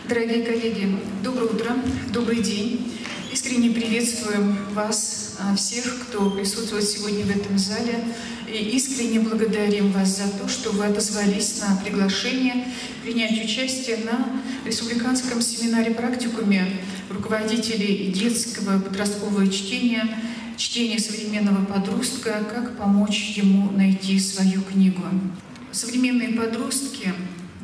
Дорогие коллеги, доброе утро, добрый день. Искренне приветствуем вас, всех, кто присутствует сегодня в этом зале. И искренне благодарим вас за то, что вы отозвались на приглашение принять участие на республиканском семинаре-практикуме руководителей детского подросткового чтения современного подростка «Как помочь ему найти свою книгу». Современные подростки –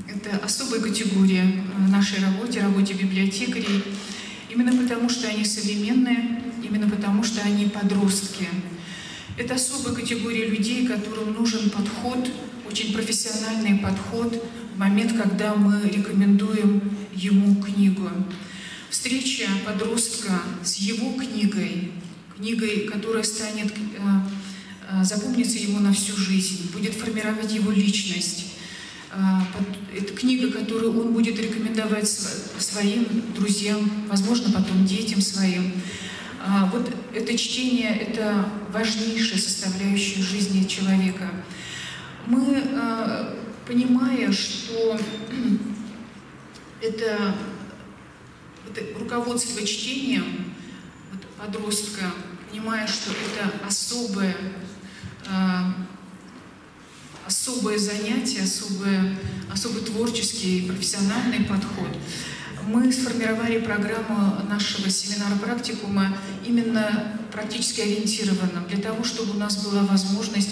это особая категория в нашей работе библиотекарей, именно потому, что они современные, именно потому, что они подростки. Это особая категория людей, которым нужен подход, очень профессиональный подход в момент, когда мы рекомендуем ему книгу. Встреча подростка с его книгой, которая запомнится ему на всю жизнь, будет формировать его личность. Это книга, которую он будет рекомендовать своим друзьям, возможно, потом детям своим. Вот это чтение – это важнейшая составляющая жизни человека. Мы, понимая, что это руководство чтением подростка, понимая, что это особое занятие, особый творческий, профессиональный подход, мы сформировали программу нашего семинара-практикума именно практически ориентированным, для того, чтобы у нас была возможность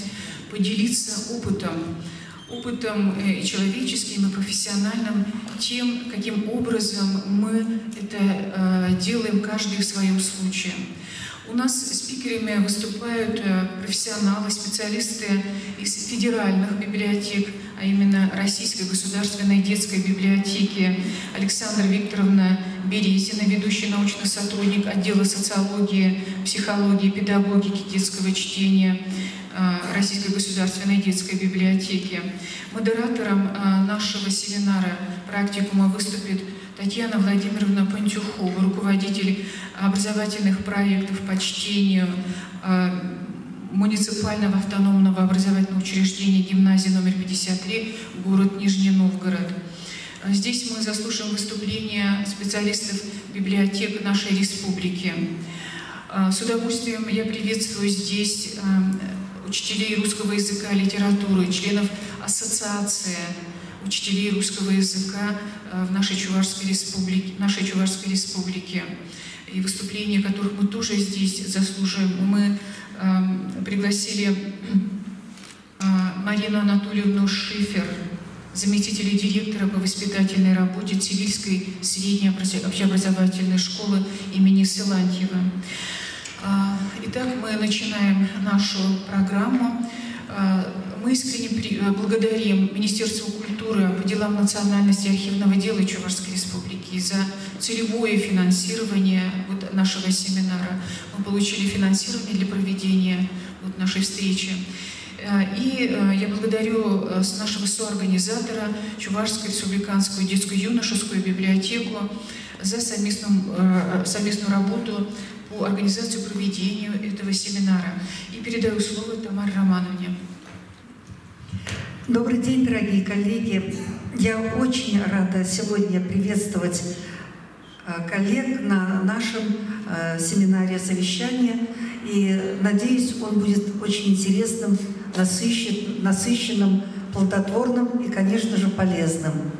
поделиться опытом и человеческим, и профессиональным, тем, каким образом мы это делаем каждый в своем случае. У нас спикерами выступают профессионалы, специалисты из федеральных библиотек, а именно Российской государственной детской библиотеки Александра Викторовна Березина, ведущий научный сотрудник отдела социологии, психологии, педагогики детского чтения Российской государственной детской библиотеки. Модератором нашего семинара практикума выступит Татьяна Владимировна Пантюхова, руководитель образовательных проектов по чтению муниципального автономного образовательного учреждения гимназии номер 53, город Нижний Новгород. Здесь мы заслушаем выступления специалистов библиотек нашей республики. С удовольствием я приветствую здесь учителей русского языка и литературы, членов ассоциации учителей русского языка в нашей Чувашской республике, и выступления которых мы тоже здесь заслуживаем. Мы пригласили Марину Анатольевну Шифер, заместителя директора по воспитательной работе Цивильской средней общеобразовательной школы имени Силантьева. Итак, мы начинаем нашу программу. Мы искренне благодарим Министерство культуры по делам национальности и архивного дела Чувашской республики за целевое финансирование нашего семинара. Мы получили финансирование для проведения нашей встречи. И я благодарю нашего соорганизатора Чувашскую республиканскую детско-юношескую библиотеку за совместную работу по организации проведения этого семинара. И передаю слово Тамаре Романовне. Добрый день, дорогие коллеги. Я очень рада сегодня приветствовать коллег на нашем семинаре совещания. И надеюсь, он будет очень интересным, насыщенным, плодотворным и, конечно же, полезным.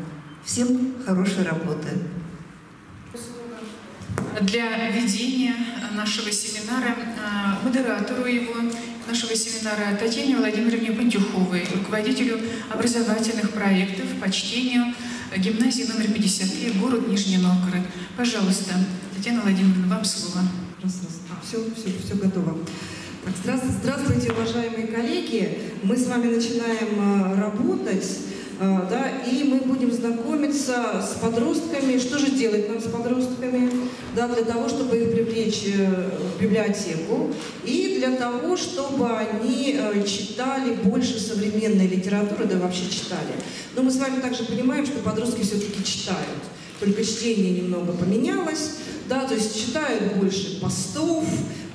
Всем хорошей работы. Для ведения нашего семинара, модератору нашего семинара Татьяне Владимировне Пантюховой, руководителю образовательных проектов по чтению гимназии номер 53, город Нижний Новгород. Пожалуйста, Татьяна Владимировна, вам слово. Все готово. Здравствуйте, уважаемые коллеги. Мы с вами начинаем работать, и мы будем знакомиться с подростками. Что же делать нам с подростками? Для того, чтобы их привлечь в библиотеку и для того, чтобы они читали больше современной литературы, вообще читали. Но мы с вами также понимаем, что подростки все-таки читают. Только чтение немного поменялось, то есть читают больше постов,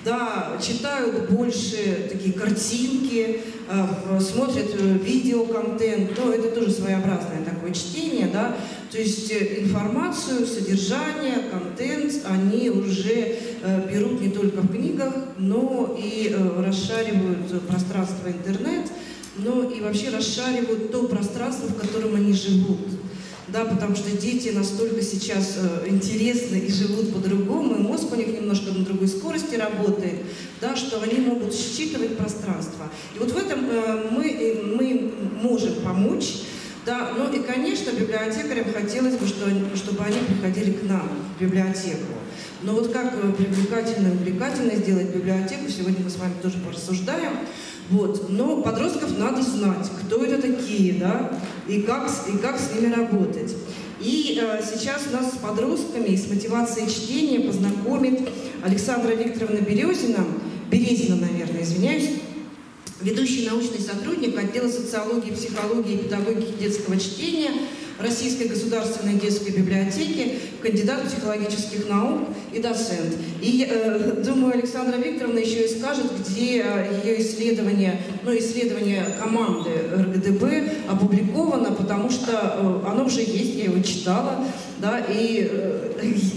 да, читают больше такие картинки, смотрят видеоконтент, но это тоже своеобразное такое чтение, да, то есть информацию, содержание, контент они уже берут не только в книгах, но и расшаривают пространство интернет, но и вообще расшаривают то пространство, в котором они живут. Да, потому что дети настолько сейчас интересны и живут по-другому, и мозг у них немножко на другой скорости работает, да, что они могут считывать пространство. И вот в этом мы можем помочь. Да, ну и, конечно, библиотекарям хотелось бы, чтобы они приходили к нам в библиотеку. Но вот как привлекательно и увлекательно сделать библиотеку, сегодня мы с вами тоже порассуждаем. Вот. Но подростков надо знать, кто это такие, да, и как с ними работать. И сейчас нас с подростками и с мотивацией чтения познакомит Александра Викторовна Березина, наверное, извиняюсь, ведущий научный сотрудник отдела социологии, психологии и педагогики детского чтения Российской государственной детской библиотеки, кандидат психологических наук и доцент. И, думаю, Александра Викторовна еще и скажет, где ее исследование команды РГДБ опубликовано, потому что оно уже есть, я его читала, да, и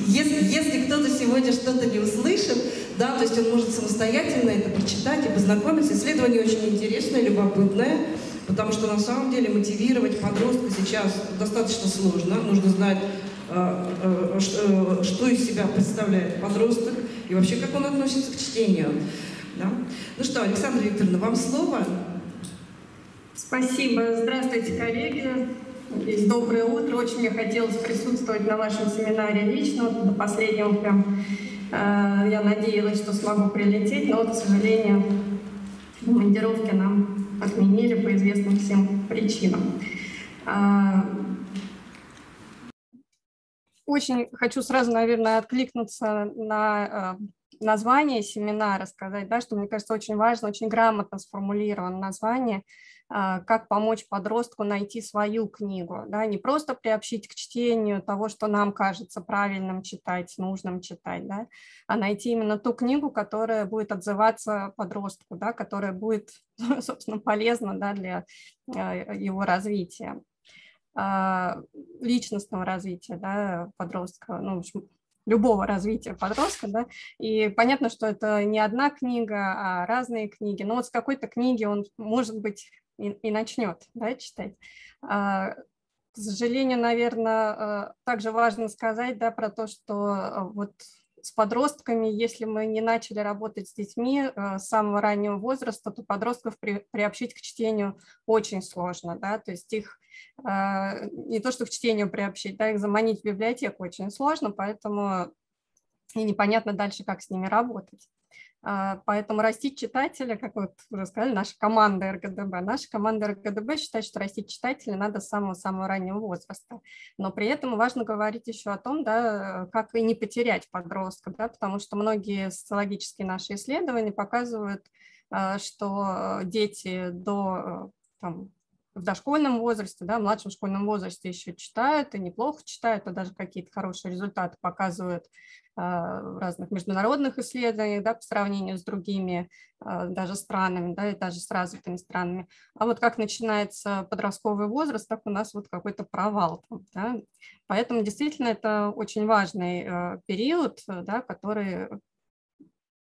если кто-то сегодня что-то не услышит, да, то есть он может самостоятельно это прочитать и познакомиться. Исследование очень интересное, любопытное, потому что на самом деле мотивировать подростка сейчас достаточно сложно. Нужно знать, что из себя представляет подросток и вообще как он относится к чтению. Да? Ну что, Александра Викторовна, вам слово. Спасибо. Здравствуйте, коллеги. Доброе утро. Очень мне хотелось присутствовать на вашем семинаре лично. До последнего прям я надеялась, что смогу прилететь, но, к сожалению, командировки нам отменили по известным всем причинам. Очень хочу сразу, наверное, откликнуться на название семинара, сказать, да, что, мне кажется, очень важно, очень грамотно сформулировано название, как помочь подростку найти свою книгу, да, не просто приобщить к чтению того, что нам кажется правильным читать, нужным читать, да, а найти именно ту книгу, которая будет отзываться подростку, да, которая будет, собственно, полезна, да, для его развития, личностного развития, да, подростка, ну, в общем, любого развития подростка, да, и понятно, что это не одна книга, а разные книги, но вот с какой-то книги он, может быть, и начнет, да, читать. К сожалению, наверное, также важно сказать, да, про то, что вот с подростками, если мы не начали работать с детьми с самого раннего возраста, то подростков приобщить к чтению очень сложно, да, то есть их не то, что к чтению приобщить, да, их заманить в библиотеку очень сложно, поэтому и непонятно дальше, как с ними работать. Поэтому растить читателя, как вот уже сказали, наша команда РГДБ считает, что растить читателя надо с самого-самого раннего возраста. Но при этом важно говорить еще о том, да, как и не потерять подростка, да, потому что многие социологические наши исследования показывают, что дети в дошкольном возрасте, да, в младшем школьном возрасте еще читают и неплохо читают, а даже какие-то хорошие результаты показывают в разных международных исследованиях, да, по сравнению с другими даже странами, да, и даже с развитыми странами. А вот как начинается подростковый возраст, так у нас вот какой-то провал. Да. Поэтому действительно это очень важный период, да, который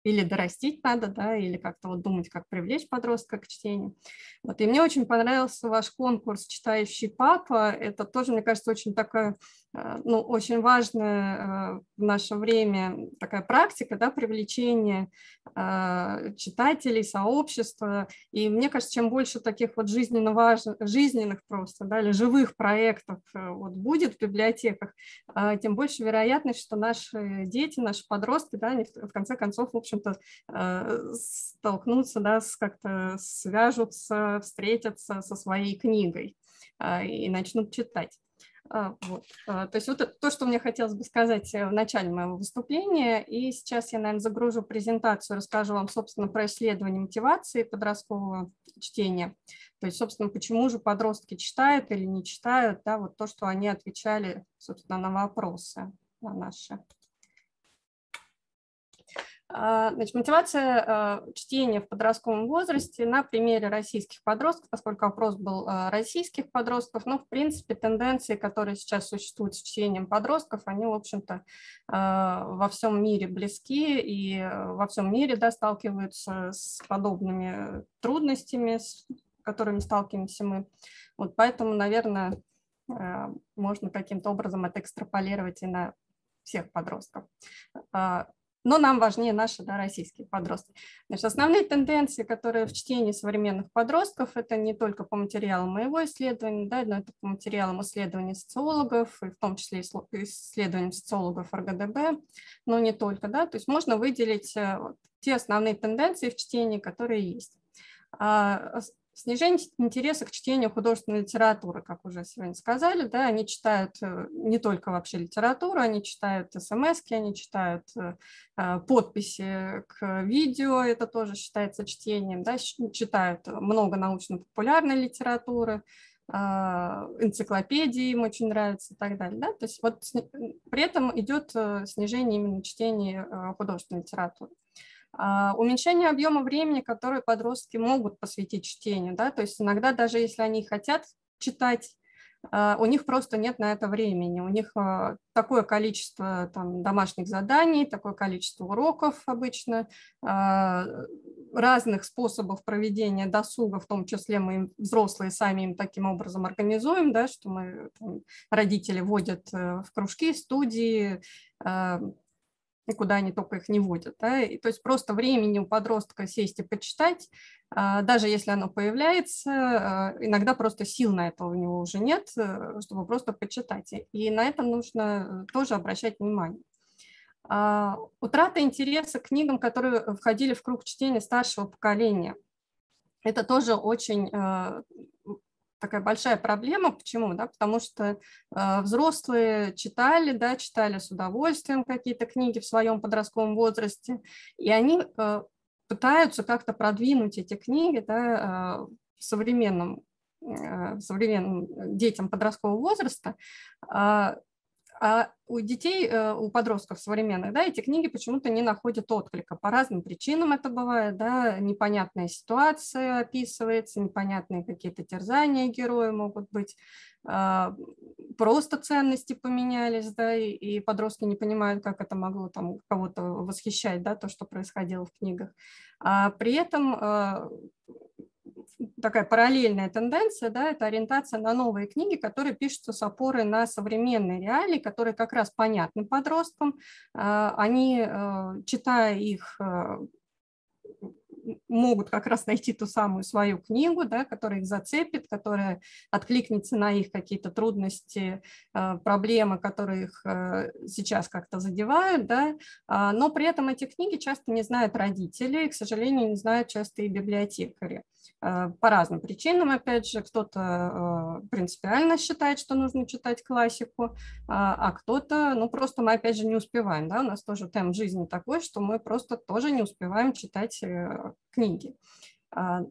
или дорастить надо, да, или как-то вот думать, как привлечь подростка к чтению. Вот. И мне очень понравился ваш конкурс «Читающий папа». Это тоже, мне кажется, очень такая, ну, очень важная в наше время такая практика, да, привлечения читателей, сообщества. И мне кажется, чем больше таких вот жизненных просто, да, или живых проектов вот будет в библиотеках, тем больше вероятность, что наши дети, наши подростки, да, они в конце концов, в общем-то, столкнутся, да, как-то свяжутся, встретятся со своей книгой и начнут читать. Вот. То есть вот это то, что мне хотелось бы сказать в начале моего выступления. И сейчас я, наверное, загружу презентацию, расскажу вам, собственно, про исследование мотивации подросткового чтения. То есть, собственно, почему же подростки читают или не читают, да, вот то, что они отвечали, собственно, на вопросы наши. Значит, мотивация чтения в подростковом возрасте на примере российских подростков, поскольку опрос был российских подростков, но, в принципе, тенденции, которые сейчас существуют с чтением подростков, они, в общем-то, во всем мире близки и во всем мире, да, сталкиваются с подобными трудностями, с которыми сталкиваемся мы. Вот поэтому, наверное, можно каким-то образом это экстраполировать и на всех подростков. Но нам важнее наши, да, российские подростки. Значит, основные тенденции, которые в чтении современных подростков, это не только по материалам моего исследования, да, но это по материалам исследований социологов, и в том числе исследований социологов РГДБ, но не только. Да, то есть можно выделить те основные тенденции в чтении, которые есть. Снижение интереса к чтению художественной литературы, как уже сегодня сказали, да, они читают не только вообще литературу, они читают смс-ки, они читают подписи к видео, это тоже считается чтением, да, читают много научно-популярной литературы, энциклопедии им очень нравится и так далее. Да? То есть вот при этом идет снижение именно чтения художественной литературы. Уменьшение объема времени, которое подростки могут посвятить чтению, да, то есть иногда даже если они хотят читать, у них просто нет на это времени, у них такое количество там домашних заданий, такое количество уроков обычно, разных способов проведения досуга, в том числе мы взрослые сами им таким образом организуем, да, что мы, там, родители водят в кружки, студии, и куда они только их не водят. Да? И, то есть просто времени у подростка сесть и почитать, даже если оно появляется, иногда просто сил на это у него уже нет, чтобы просто почитать. И на это нужно тоже обращать внимание. Утрата интереса к книгам, которые входили в круг чтения старшего поколения. Это тоже очень такая большая проблема. Почему? Да? Потому что взрослые читали, да, читали с удовольствием какие-то книги в своем подростковом возрасте, и они пытаются как-то продвинуть эти книги, да, современным детям подросткового возраста. А у детей, у подростков современных, да, эти книги почему-то не находят отклика. По разным причинам это бывает, да, непонятная ситуация описывается, непонятные какие-то терзания героя могут быть, просто ценности поменялись, да, и подростки не понимают, как это могло там кого-то восхищать, да, то, что происходило в книгах. При этом такая параллельная тенденция, да, это ориентация на новые книги, которые пишутся с опорой на современные реалии, которые как раз понятны подросткам. Они, читая их, могут как раз найти ту самую свою книгу, да, которая их зацепит, которая откликнется на их какие-то трудности, проблемы, которые их сейчас как-то задевают, да, но при этом эти книги часто не знают родители, и, к сожалению, не знают часто и библиотекари. По разным причинам, опять же, кто-то принципиально считает, что нужно читать классику, а кто-то, ну, просто мы, опять же, не успеваем, да, у нас тоже темп жизни такой, что мы просто тоже не успеваем читать книги. То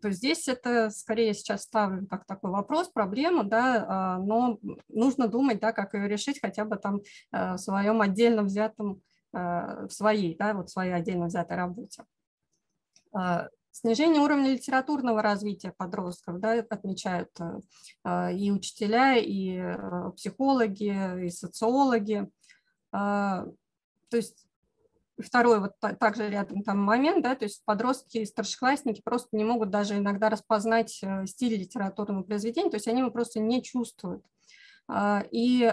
есть здесь это скорее сейчас ставлю как такой вопрос, проблему, да, но нужно думать, да, как ее решить хотя бы там в своем отдельно взятом, в своей, да, вот своей отдельно взятой работе. Снижение уровня литературного развития подростков, да, отмечают и учителя, и психологи, и социологи. То есть второй вот также рядом там момент, да, то есть подростки и старшеклассники просто не могут даже иногда распознать стиль литературного произведения, то есть они его просто не чувствуют. И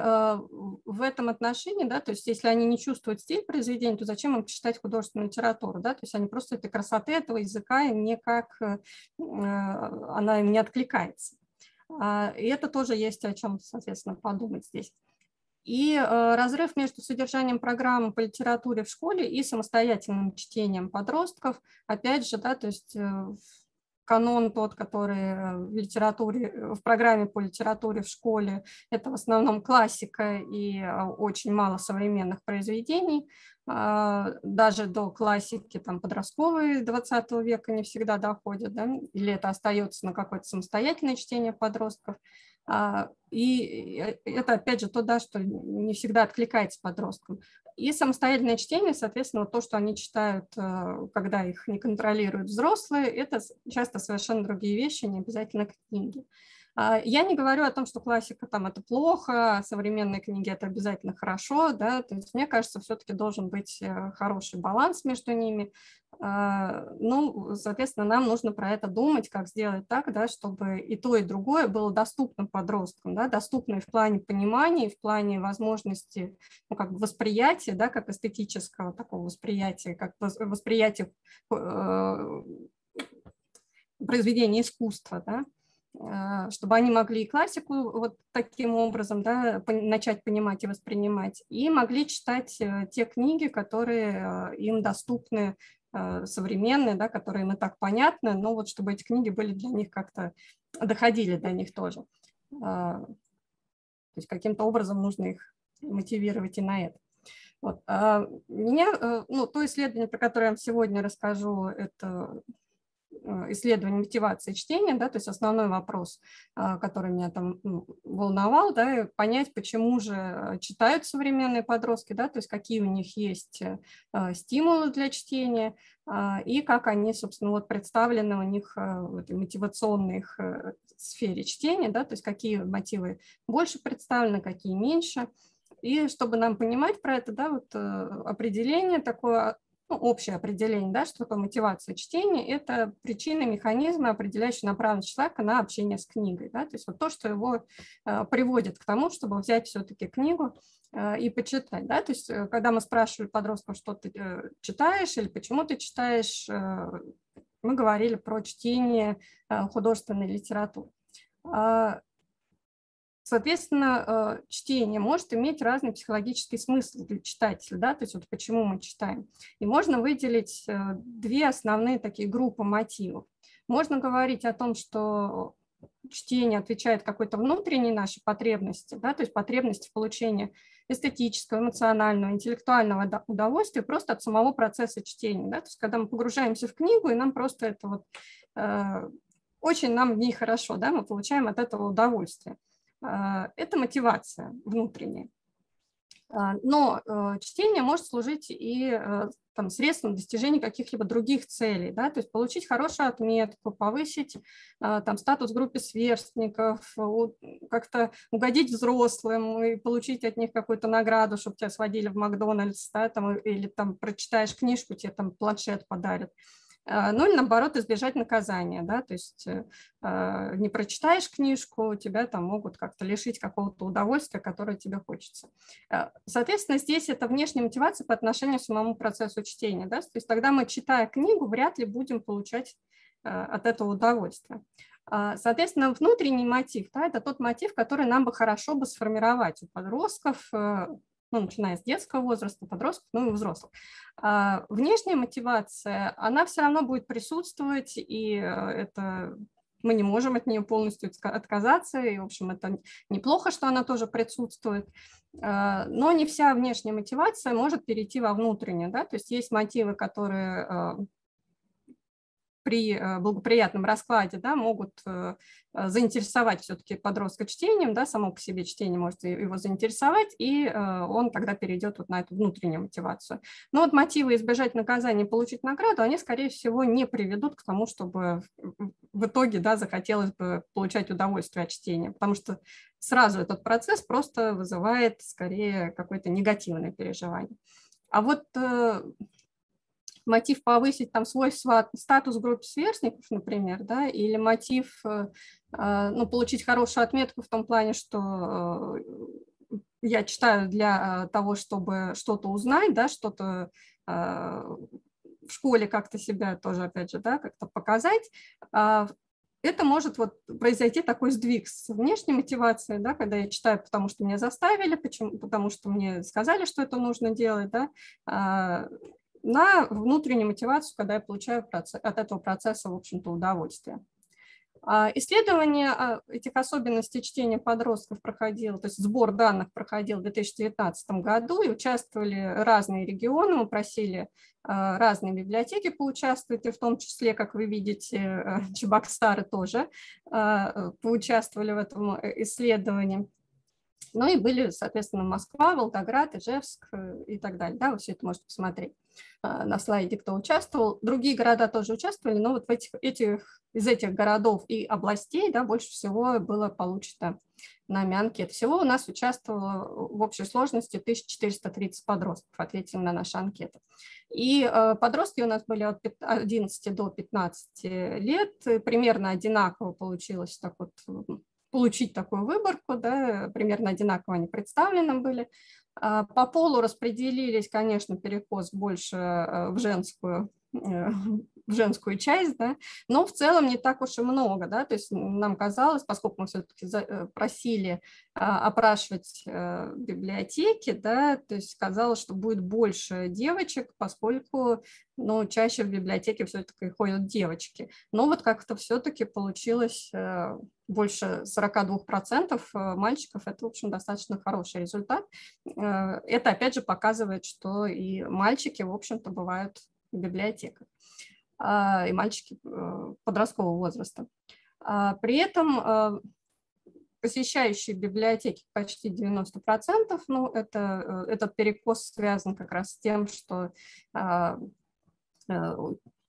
в этом отношении, да, то есть если они не чувствуют стиль произведения, то зачем им читать художественную литературу, да, то есть они просто этой красоты этого языка никак, она им не откликается. И это тоже есть о чем, соответственно, подумать здесь. И разрыв между содержанием программы по литературе в школе и самостоятельным чтением подростков, опять же, да, то есть канон тот, который в литературе, в программе по литературе в школе, это в основном классика и очень мало современных произведений. Даже до классики там, подростковой 20 века не всегда доходят, да? Или это остается на какое-то самостоятельное чтение подростков. И это, опять же, то, да, что не всегда откликается подросткам. И самостоятельное чтение, соответственно, то, что они читают, когда их не контролируют взрослые, это часто совершенно другие вещи, не обязательно книги. Я не говорю о том, что классика там это плохо, а современные книги это обязательно хорошо, да, то есть мне кажется, все-таки должен быть хороший баланс между ними. Ну, соответственно, нам нужно про это думать, как сделать так, да, чтобы и то, и другое было доступно подросткам, да, доступно и в плане понимания, и в плане возможности, ну, как бы восприятия, да, как эстетического такого восприятия, как восприятия произведения искусства, да, чтобы они могли и классику вот таким образом, да, начать понимать и воспринимать, и могли читать те книги, которые им доступны, современные, да, которые им и так понятны, но вот чтобы эти книги были для них как-то, доходили до них тоже. То есть каким-то образом нужно их мотивировать и на это. Вот. Ну, то исследование, про которое я вам сегодня расскажу, это исследование мотивации чтения, да, то есть основной вопрос, который меня там волновал, да, понять, почему же читают современные подростки, да, то есть какие у них есть стимулы для чтения и как они, собственно, вот представлены у них в этой мотивационной их сфере чтения, да, то есть какие мотивы больше представлены, какие меньше. И чтобы нам понимать про это, да, вот определение такое, ну, общее определение, да, что такое мотивация чтения, это причины, механизмы, определяющие направленность человека на общение с книгой. Да, то есть вот то, что его приводит к тому, чтобы взять все-таки книгу и почитать. Да, то есть когда мы спрашивали подростков, что ты читаешь или почему ты читаешь, мы говорили про чтение художественной литературы. Соответственно, чтение может иметь разный психологический смысл для читателя, да, то есть вот почему мы читаем. И можно выделить две основные такие группы мотивов. Можно говорить о том, что чтение отвечает какой-то внутренней нашей потребности, да, то есть потребности в получении эстетического, эмоционального, интеллектуального удовольствия просто от самого процесса чтения. Да, то есть когда мы погружаемся в книгу, и нам просто это вот очень нам в ней хорошо, да, мы получаем от этого удовольствие. Это мотивация внутренняя. Но чтение может служить и там, средством достижения каких-либо других целей, да, то есть получить хорошую отметку, повысить там, статус в группе сверстников, как-то угодить взрослым и получить от них какую-то награду, чтобы тебя сводили в Макдональдс, да, там, или там прочитаешь книжку, тебе там планшет подарят. Ну или наоборот избежать наказания, да, то есть не прочитаешь книжку, тебя там могут как-то лишить какого-то удовольствия, которое тебе хочется. Соответственно, здесь это внешняя мотивация по отношению к самому процессу чтения, да, то есть тогда мы, читая книгу, вряд ли будем получать от этого удовольствие. Соответственно, внутренний мотив, да, это тот мотив, который нам бы хорошо бы сформировать у подростков, ну, начиная с детского возраста, подростков, ну и взрослых. Внешняя мотивация, она все равно будет присутствовать, и это мы не можем от нее полностью отказаться, и, в общем, это неплохо, что она тоже присутствует, но не вся внешняя мотивация может перейти во внутреннюю, да, то есть есть мотивы, которые при благоприятном раскладе, да, могут заинтересовать все-таки подростка чтением, да, само по себе чтение может его заинтересовать, и он тогда перейдет вот на эту внутреннюю мотивацию. Но вот мотивы избежать наказания и получить награду, они, скорее всего, не приведут к тому, чтобы в итоге, да, захотелось бы получать удовольствие от чтения, потому что сразу этот процесс просто вызывает скорее какое-то негативное переживание. А вот мотив повысить там свой статус в группе сверстников, например, да, или мотив ну, получить хорошую отметку в том плане, что я читаю для того, чтобы что-то узнать, да, что-то в школе как-то себя тоже, опять же, да, как-то показать. Это может вот произойти такой сдвиг с внешней мотивацией, да, когда я читаю, потому что меня заставили, потому что мне сказали, что это нужно делать, да, на внутреннюю мотивацию, когда я получаю от этого процесса, в общем-то, удовольствие. Исследование этих особенностей чтения подростков проходило, то есть сбор данных проходил в 2019 году, и участвовали разные регионы, мы просили разные библиотеки поучаствовать, и в том числе, как вы видите, Чебоксары тоже поучаствовали в этом исследовании. Ну и были, соответственно, Москва, Волгоград, Ижевск и так далее. Да, вы все это можете посмотреть на слайде, кто участвовал. Другие города тоже участвовали, но вот из этих городов и областей, да, больше всего было получено нами анкет. Всего у нас участвовало в общей сложности 1430 подростков, ответили на наши анкеты. И подростки у нас были от 11 до 15 лет, примерно одинаково получилось так вот, получить такую выборку, да, примерно одинаково они представлены были. По полу распределились, конечно, перекос больше в женскую часть, да, но в целом не так уж и много, да, то есть нам казалось, поскольку мы все-таки просили опрашивать библиотеки, да, то есть казалось, что будет больше девочек, поскольку, ну, чаще в библиотеке все-таки ходят девочки, но вот как-то все-таки получилось больше 42% мальчиков, это, в общем, достаточно хороший результат. Это, опять же, показывает, что и мальчики, в общем-то, бывают в библиотеках, и мальчики подросткового возраста. При этом посещающие библиотеки почти 90%, ну, этот перекос связан как раз с тем, что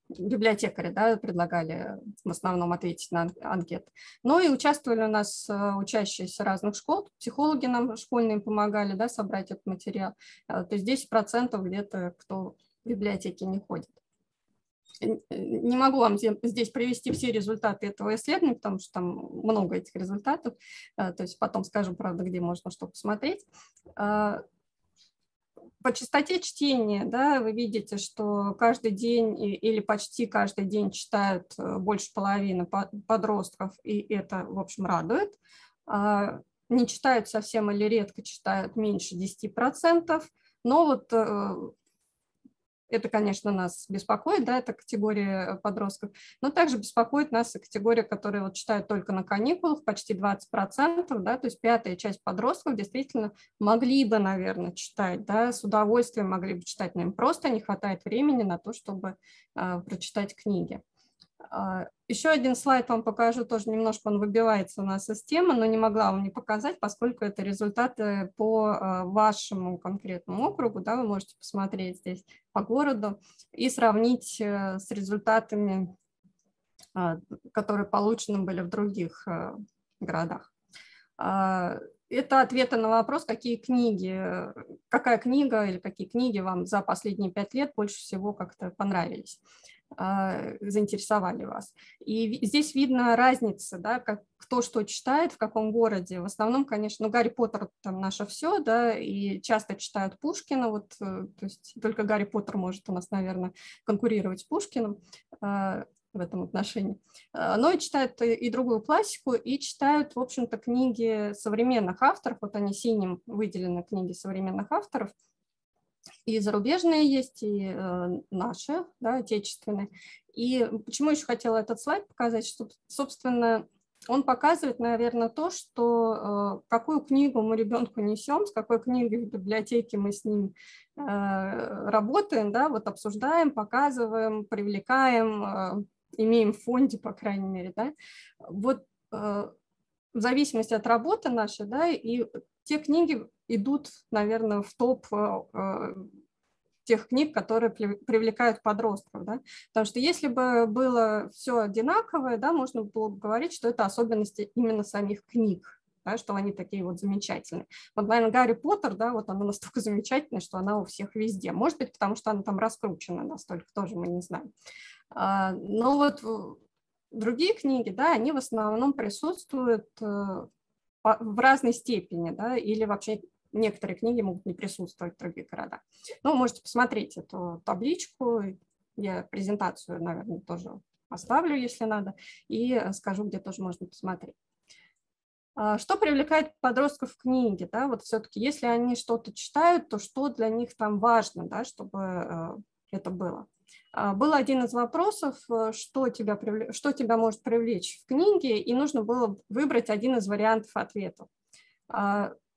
библиотекари, да, предлагали в основном ответить на анкеты. Ну и участвовали у нас учащиеся разных школ, психологи нам школьные помогали, да, собрать этот материал. То есть 10% где-то кто в библиотеке не ходит. Не могу вам здесь привести все результаты этого исследования, потому что там много этих результатов, то есть потом скажу, правда, где можно что посмотреть. По частоте чтения, да, вы видите, что каждый день или почти каждый день читают больше половины подростков, и это, в общем, радует. Не читают совсем или редко читают меньше 10%, но вот это, конечно, нас беспокоит, да, это категория подростков, но также беспокоит нас и категория, которые вот читают только на каникулах, почти 20%, да, то есть пятая часть подростков действительно могли бы, наверное, читать, да, с удовольствием могли бы читать, но им просто не хватает времени на то, чтобы прочитать книги. Еще один слайд вам покажу, тоже немножко он выбивается у нас из темы, но не могла вам не показать, поскольку это результаты по вашему конкретному округу, да, вы можете посмотреть здесь по городу и сравнить с результатами, которые получены были в других городах. Это ответы на вопрос, какая книга или какие книги вам за последние 5 лет больше всего как-то понравились, заинтересовали вас. И здесь видно разница, да, кто что читает, в каком городе. В основном, конечно, Гарри Поттер там наше все, да, и часто читают Пушкина, вот, то есть только Гарри Поттер может у нас, наверное, конкурировать с Пушкиным в этом отношении. Но и читают и другую классику, и читают, в общем-то, книги современных авторов, вот они синим выделены, книги современных авторов, и зарубежные есть, и наши, да, отечественные. И почему еще хотела этот слайд показать, что, собственно, он показывает, наверное, то, что какую книгу мы ребенку несем, с какой книгой в библиотеке мы с ним работаем, да, вот обсуждаем, показываем, привлекаем, имеем в фонде, по крайней мере, да. Вот в зависимости от работы нашей, да, и те книги идут, наверное, в топ тех книг, которые привлекают подростков, да? Потому что если бы было все одинаковое, да, можно было бы говорить, что это особенности именно самих книг, да, что они такие вот замечательные. Вот, наверное, Гарри Поттер, да, вот она настолько замечательная, что она у всех везде. Может быть, потому что она там раскручена настолько, тоже мы не знаем. Но вот другие книги, да, они в основном присутствуют в разной степени, да, или вообще некоторые книги могут не присутствовать в других городах. Ну, можете посмотреть эту табличку, я презентацию, наверное, тоже оставлю, если надо, и скажу, где тоже можно посмотреть. Что привлекает подростков в книге, да, вот все-таки, если они что-то читают, то что для них там важно, да, чтобы это было. Был один из вопросов, что тебя может привлечь в книге, и нужно было выбрать один из вариантов ответов.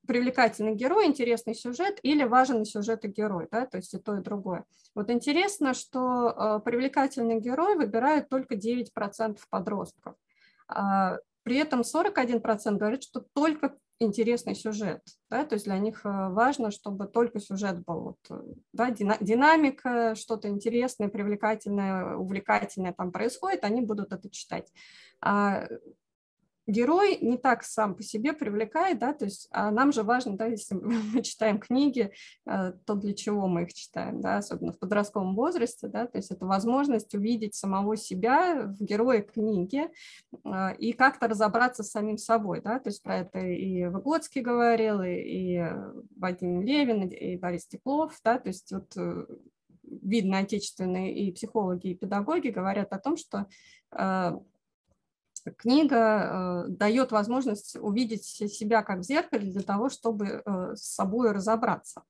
Привлекательный герой, интересный сюжет или важен сюжет и герой, да, то есть и то, и другое. Вот интересно, что привлекательный герой выбирают только 9% подростков. При этом 41% говорят, что только интересный сюжет, да, то есть для них важно, чтобы только сюжет был, вот, да, динамика, что-то интересное, привлекательное, увлекательное там происходит, они будут это читать. Герой не так сам по себе привлекает, да, то есть нам же важно, да, если мы читаем книги, то для чего мы их читаем, да, особенно в подростковом возрасте, да, то есть это возможность увидеть самого себя в герое книги и как-то разобраться с самим собой, да, то есть про это и Выгодский говорил, и Вадим Левин, и Борис Стеклов, да, то есть вот видно, отечественные и психологи, и педагоги говорят о том, что книга дает возможность увидеть себя как в зеркале для того, чтобы с собой разобраться.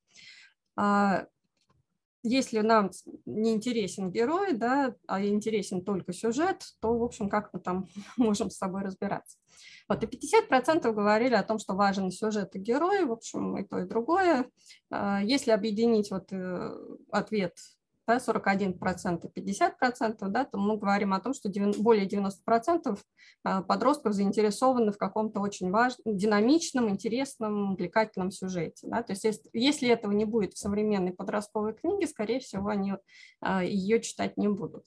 Если нам не интересен герой, да, а интересен только сюжет, то, в общем, как мы там можем с собой разбираться. Вот, и 50% говорили о том, что важен сюжет и герой, в общем, и то, и другое. Если объединить вот ответ, да, 41% и 50%, да, то мы говорим о том, что более 90% подростков заинтересованы в каком-то очень важном, динамичном, интересном, увлекательном сюжете. Да. То есть если этого не будет в современной подростковой книге, скорее всего, они ее читать не будут.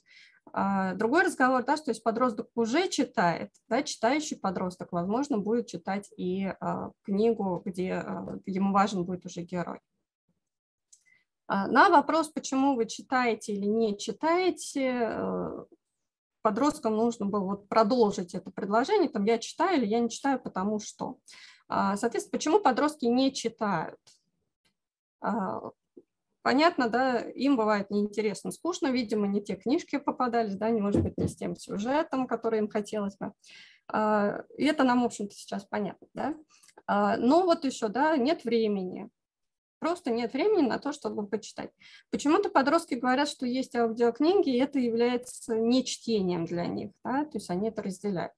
Другой разговор, да, что если подросток уже читает, да, читающий подросток, возможно, будет читать и книгу, где ему важен будет уже герой. На вопрос, почему вы читаете или не читаете, подросткам нужно было вот продолжить это предложение, там, я читаю или я не читаю, потому что. Соответственно, почему подростки не читают? Понятно, да, им бывает неинтересно, скучно, видимо, не те книжки попадались, да, не может быть, не с тем сюжетом, который им хотелось бы. И это нам, в общем-то, сейчас понятно, да. Но вот еще, да, нет времени. Просто нет времени на то, чтобы почитать. Почему-то подростки говорят, что есть аудиокниги, и это является не чтением для них, да, то есть они это разделяют.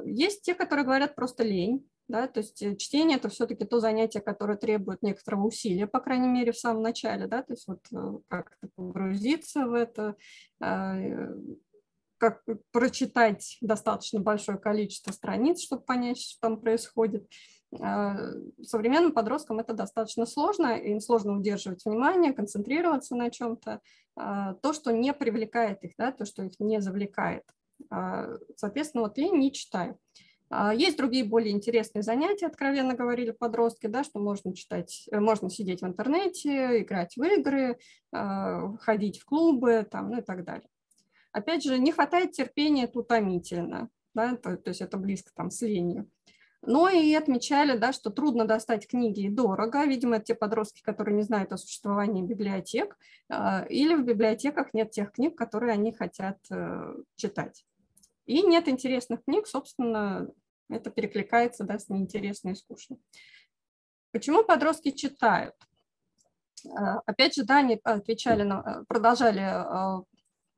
Есть те, которые говорят просто лень, да, то есть чтение – это все-таки то занятие, которое требует некоторого усилия, по крайней мере, в самом начале, да, то есть вот как-то погрузиться в это, как прочитать достаточно большое количество страниц, чтобы понять, что там происходит. Современным подросткам это достаточно сложно, им сложно удерживать внимание, концентрироваться на чем-то, то, что не привлекает их, да, то, что их не завлекает. Соответственно, вот лень не читаю. Есть другие более интересные занятия, откровенно говорили подростки, да, что можно читать, можно сидеть в интернете, играть в игры, ходить в клубы там, ну и так далее. Опять же, не хватает терпения, это утомительно, да, то есть это близко там с ленью. Но и отмечали, да, что трудно достать книги и дорого. Видимо, это те подростки, которые не знают о существовании библиотек, или в библиотеках нет тех книг, которые они хотят читать. И нет интересных книг, собственно, это перекликается, да, с неинтересно и скучно. Почему подростки читают? Опять же, да, они отвечали, продолжали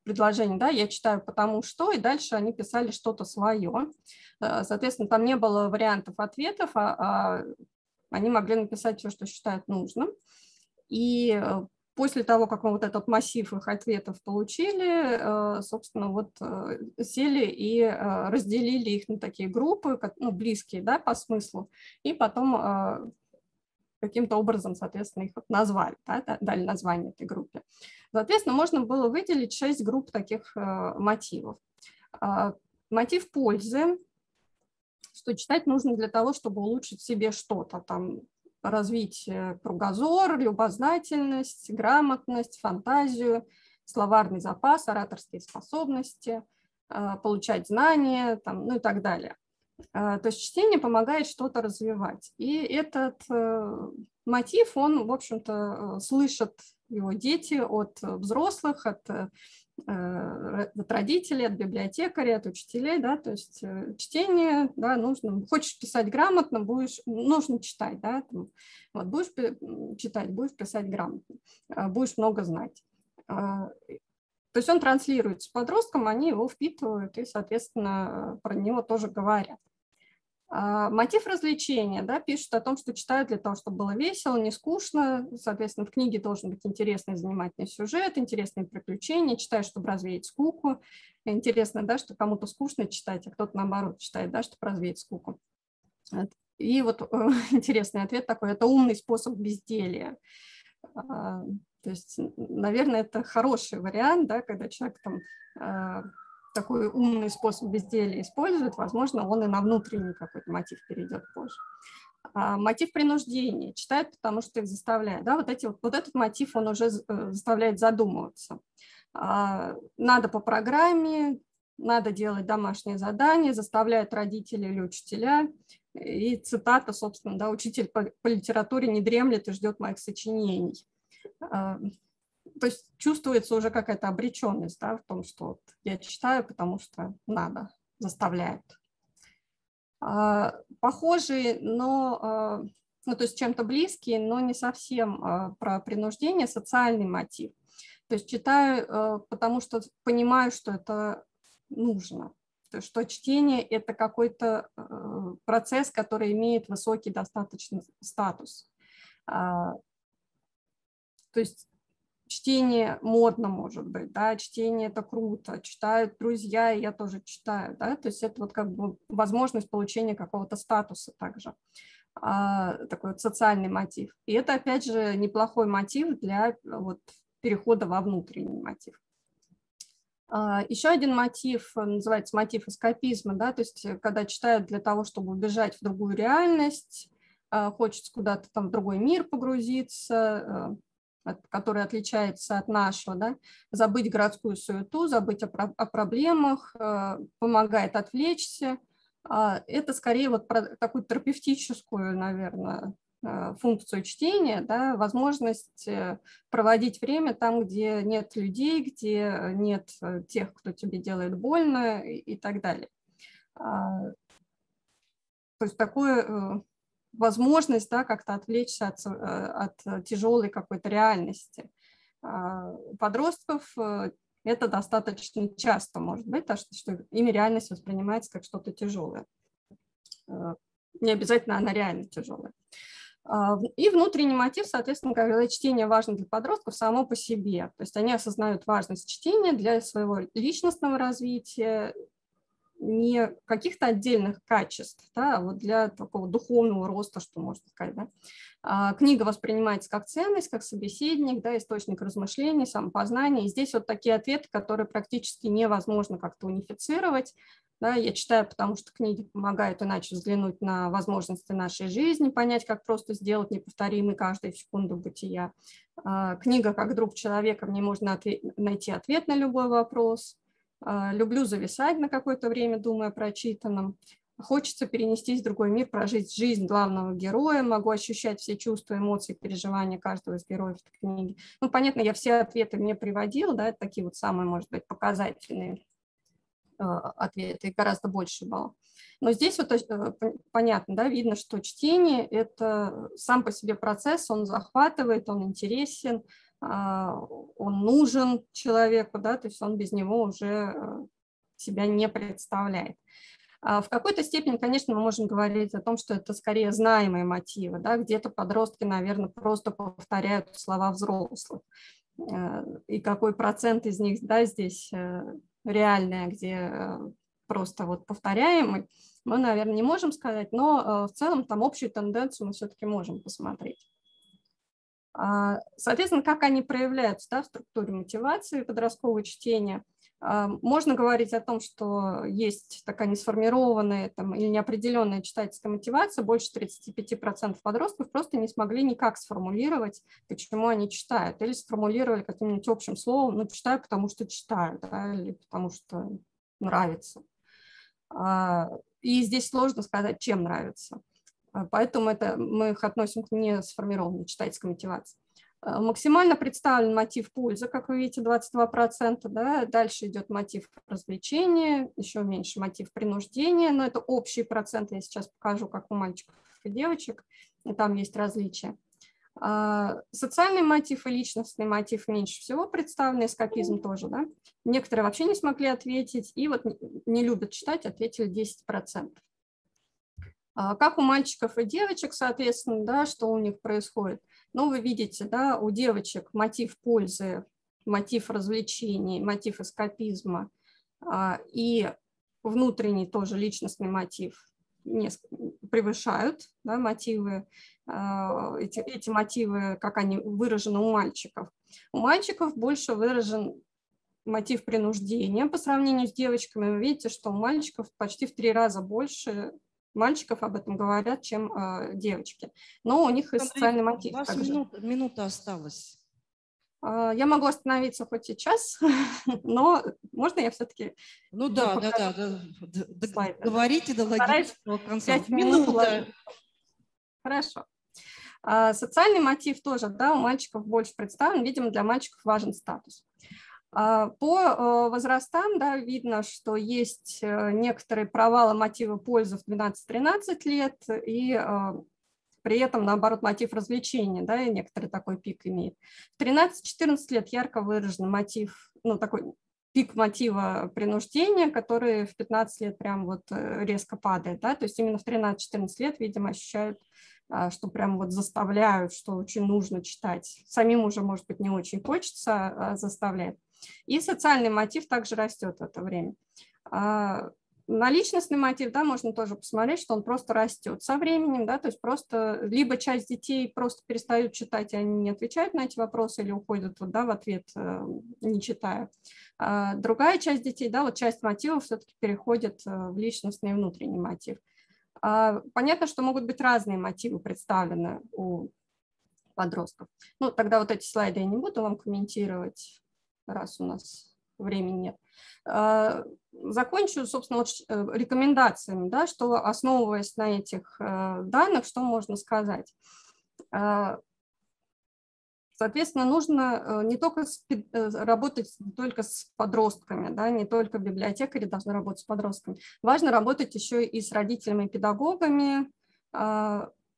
предложение, да, я читаю потому что, и дальше они писали что-то свое. Соответственно, там не было вариантов ответов, они могли написать все, что считают нужным. И после того, как мы вот этот массив их ответов получили, собственно, вот сели и разделили их на такие группы, ну, близкие, да, по смыслу, и потом каким-то образом, соответственно, их вот назвали, да, дали название этой группе. Соответственно, можно было выделить 6 групп таких мотивов. Мотив пользы, что читать нужно для того, чтобы улучшить в себе что-то, там, развить кругозор, любознательность, грамотность, фантазию, словарный запас, ораторские способности, получать знания, там, ну и так далее. То есть чтение помогает что-то развивать. И этот мотив, он, в общем-то, слышат его дети от взрослых, от родителей, от библиотекарей, от учителей. Да? То есть чтение, да, нужно. Хочешь писать грамотно, нужно читать. Да? Вот, будешь читать, будешь писать грамотно, будешь много знать. То есть он транслируется подросткам, они его впитывают и, соответственно, про него тоже говорят. Мотив развлечения, да, пишут о том, что читают для того, чтобы было весело, не скучно. Соответственно, в книге должен быть интересный, занимательный сюжет, интересные приключения. Читаешь, чтобы развеять скуку. Интересно, да, что кому-то скучно читать, а кто-то, наоборот, читает, да, чтобы развеять скуку. И вот интересный ответ такой – это умный способ безделия. То есть, наверное, это хороший вариант, да, когда человек там такой умный способ безделия использует, возможно, он и на внутренний какой-то мотив перейдет позже. Мотив принуждения читают, потому что их заставляют. Да, вот этот мотив, он уже заставляет задумываться. Надо по программе, надо делать домашние задания, заставляют родители или учителя. И цитата, собственно, да, учитель по литературе не дремлет и ждет моих сочинений. То есть чувствуется уже какая-то обреченность, да, в том, что вот я читаю, потому что надо, заставляют. Похожие, но, ну, то есть чем-то близкие, но не совсем про принуждение, социальный мотив. То есть читаю, потому что понимаю, что это нужно, что чтение – это какой-то процесс, который имеет высокий достаточный статус. То есть чтение модно, может быть, да, чтение – это круто, читают друзья, и я тоже читаю, да, то есть это вот как бы возможность получения какого-то статуса также, такой вот социальный мотив. И это, опять же, неплохой мотив для вот перехода во внутренний мотив. Еще один мотив называется мотив эскапизма, да, то есть когда читают для того, чтобы убежать в другую реальность, хочется куда-то там в другой мир погрузиться, который отличается от нашего, да, забыть городскую суету, забыть о проблемах, помогает отвлечься. Это скорее вот про такую терапевтическую, наверное, функцию чтения, да, возможность проводить время там, где нет людей, где нет тех, кто тебе делает больно и так далее. То есть такое... возможность, да, как-то отвлечься от тяжелой какой-то реальности. У подростков это достаточно часто может быть, потому что ими реальность воспринимается как что-то тяжелое. Не обязательно она реально тяжелая. И внутренний мотив, соответственно, когда чтение важно для подростков само по себе. То есть они осознают важность чтения для своего личностного развития, не каких-то отдельных качеств, да, а вот для такого духовного роста, что можно сказать. Да. Книга воспринимается как ценность, как собеседник, да, источник размышлений, самопознания. И здесь вот такие ответы, которые практически невозможно как-то унифицировать. Да. Я читаю, потому что книги помогают иначе взглянуть на возможности нашей жизни, понять, как просто сделать неповторимый каждую секунду бытия. Книга как друг человека, мне можно найти ответ на любой вопрос. Люблю зависать на какое-то время, думая о прочитанном. Хочется перенестись в другой мир, прожить жизнь главного героя. Могу ощущать все чувства, эмоции, переживания каждого из героев этой книги. Ну, понятно, я все ответы не приводила, да, это такие вот самые, может быть, показательные ответы, гораздо больше было. Но здесь вот понятно, да, видно, что чтение – это сам по себе процесс, он захватывает, он интересен, он нужен человеку, да, то есть он без него уже себя не представляет. В какой-то степени, конечно, мы можем говорить о том, что это скорее знаемые мотивы, да, где-то подростки, наверное, просто повторяют слова взрослых. И какой процент из них, да, здесь реальный, а где просто вот повторяемый, мы, наверное, не можем сказать, но в целом там общую тенденцию мы все-таки можем посмотреть. Соответственно, как они проявляются, да, в структуре мотивации подросткового чтения? Можно говорить о том, что есть такая несформированная там, или неопределенная читательская мотивация. Больше 35% подростков просто не смогли никак сформулировать, почему они читают. Или сформулировали каким-нибудь общим словом, ну, читаю, потому что читаю, да, или потому что нравится. И здесь сложно сказать, чем нравится. Поэтому мы их относим к несформированной читательской мотивации. Максимально представлен мотив пользы, как вы видите, 22%. Да? Дальше идет мотив развлечения, еще меньше мотив принуждения, но это общий процент, я сейчас покажу, как у мальчиков и девочек, и там есть различия. Социальный мотив и личностный мотив меньше всего представлены, эскапизм тоже, да. Некоторые вообще не смогли ответить, и вот не любят читать, ответили 10%. Как у мальчиков и девочек, соответственно, да, что у них происходит? Ну, вы видите, да, у девочек мотив пользы, мотив развлечений, мотив эскапизма и внутренний тоже личностный мотив превышают, да, мотивы, эти мотивы, как они выражены у мальчиков. У мальчиков больше выражен мотив принуждения по сравнению с девочками. Вы видите, что у мальчиков почти в 3 раза больше мальчиков об этом говорят, чем девочки. Но у них и социальный мотив. У вас минута осталась. Я могу остановиться хоть сейчас, но можно я все-таки... Ну да. Говорите до логического конца. Минута. Хорошо. Социальный мотив тоже, да, у мальчиков больше представлен. Видимо, для мальчиков важен статус. По возрастам, да, видно, что есть некоторые провалы мотива пользы в 12-13 лет, и при этом, наоборот, мотив развлечения, да, и некоторый такой пик имеет. В 13-14 лет ярко выражен мотив, ну, такой пик мотива принуждения, который в 15 лет прям вот резко падает, да, то есть именно в 13-14 лет, видимо, ощущают, что прям вот заставляют, что очень нужно читать. Самим уже, может быть, не очень хочется, а заставляет. И социальный мотив также растет в это время. На личностный мотив, да, можно тоже посмотреть, что он просто растет со временем, да, то есть просто либо часть детей просто перестают читать, и они не отвечают на эти вопросы или уходят вот, да, в ответ, не читая. Другая часть детей, да, вот часть мотивов все-таки переходит в личностный и внутренний мотив. Понятно, что могут быть разные мотивы представлены у подростков. Ну, тогда вот эти слайды я не буду вам комментировать, раз у нас времени нет. Закончу, собственно, вот рекомендациями, да, что, основываясь на этих данных, что можно сказать. Соответственно, нужно не только работать только с подростками, да, не только библиотекари должны работать с подростками. Важно работать еще и с родителями и педагогами,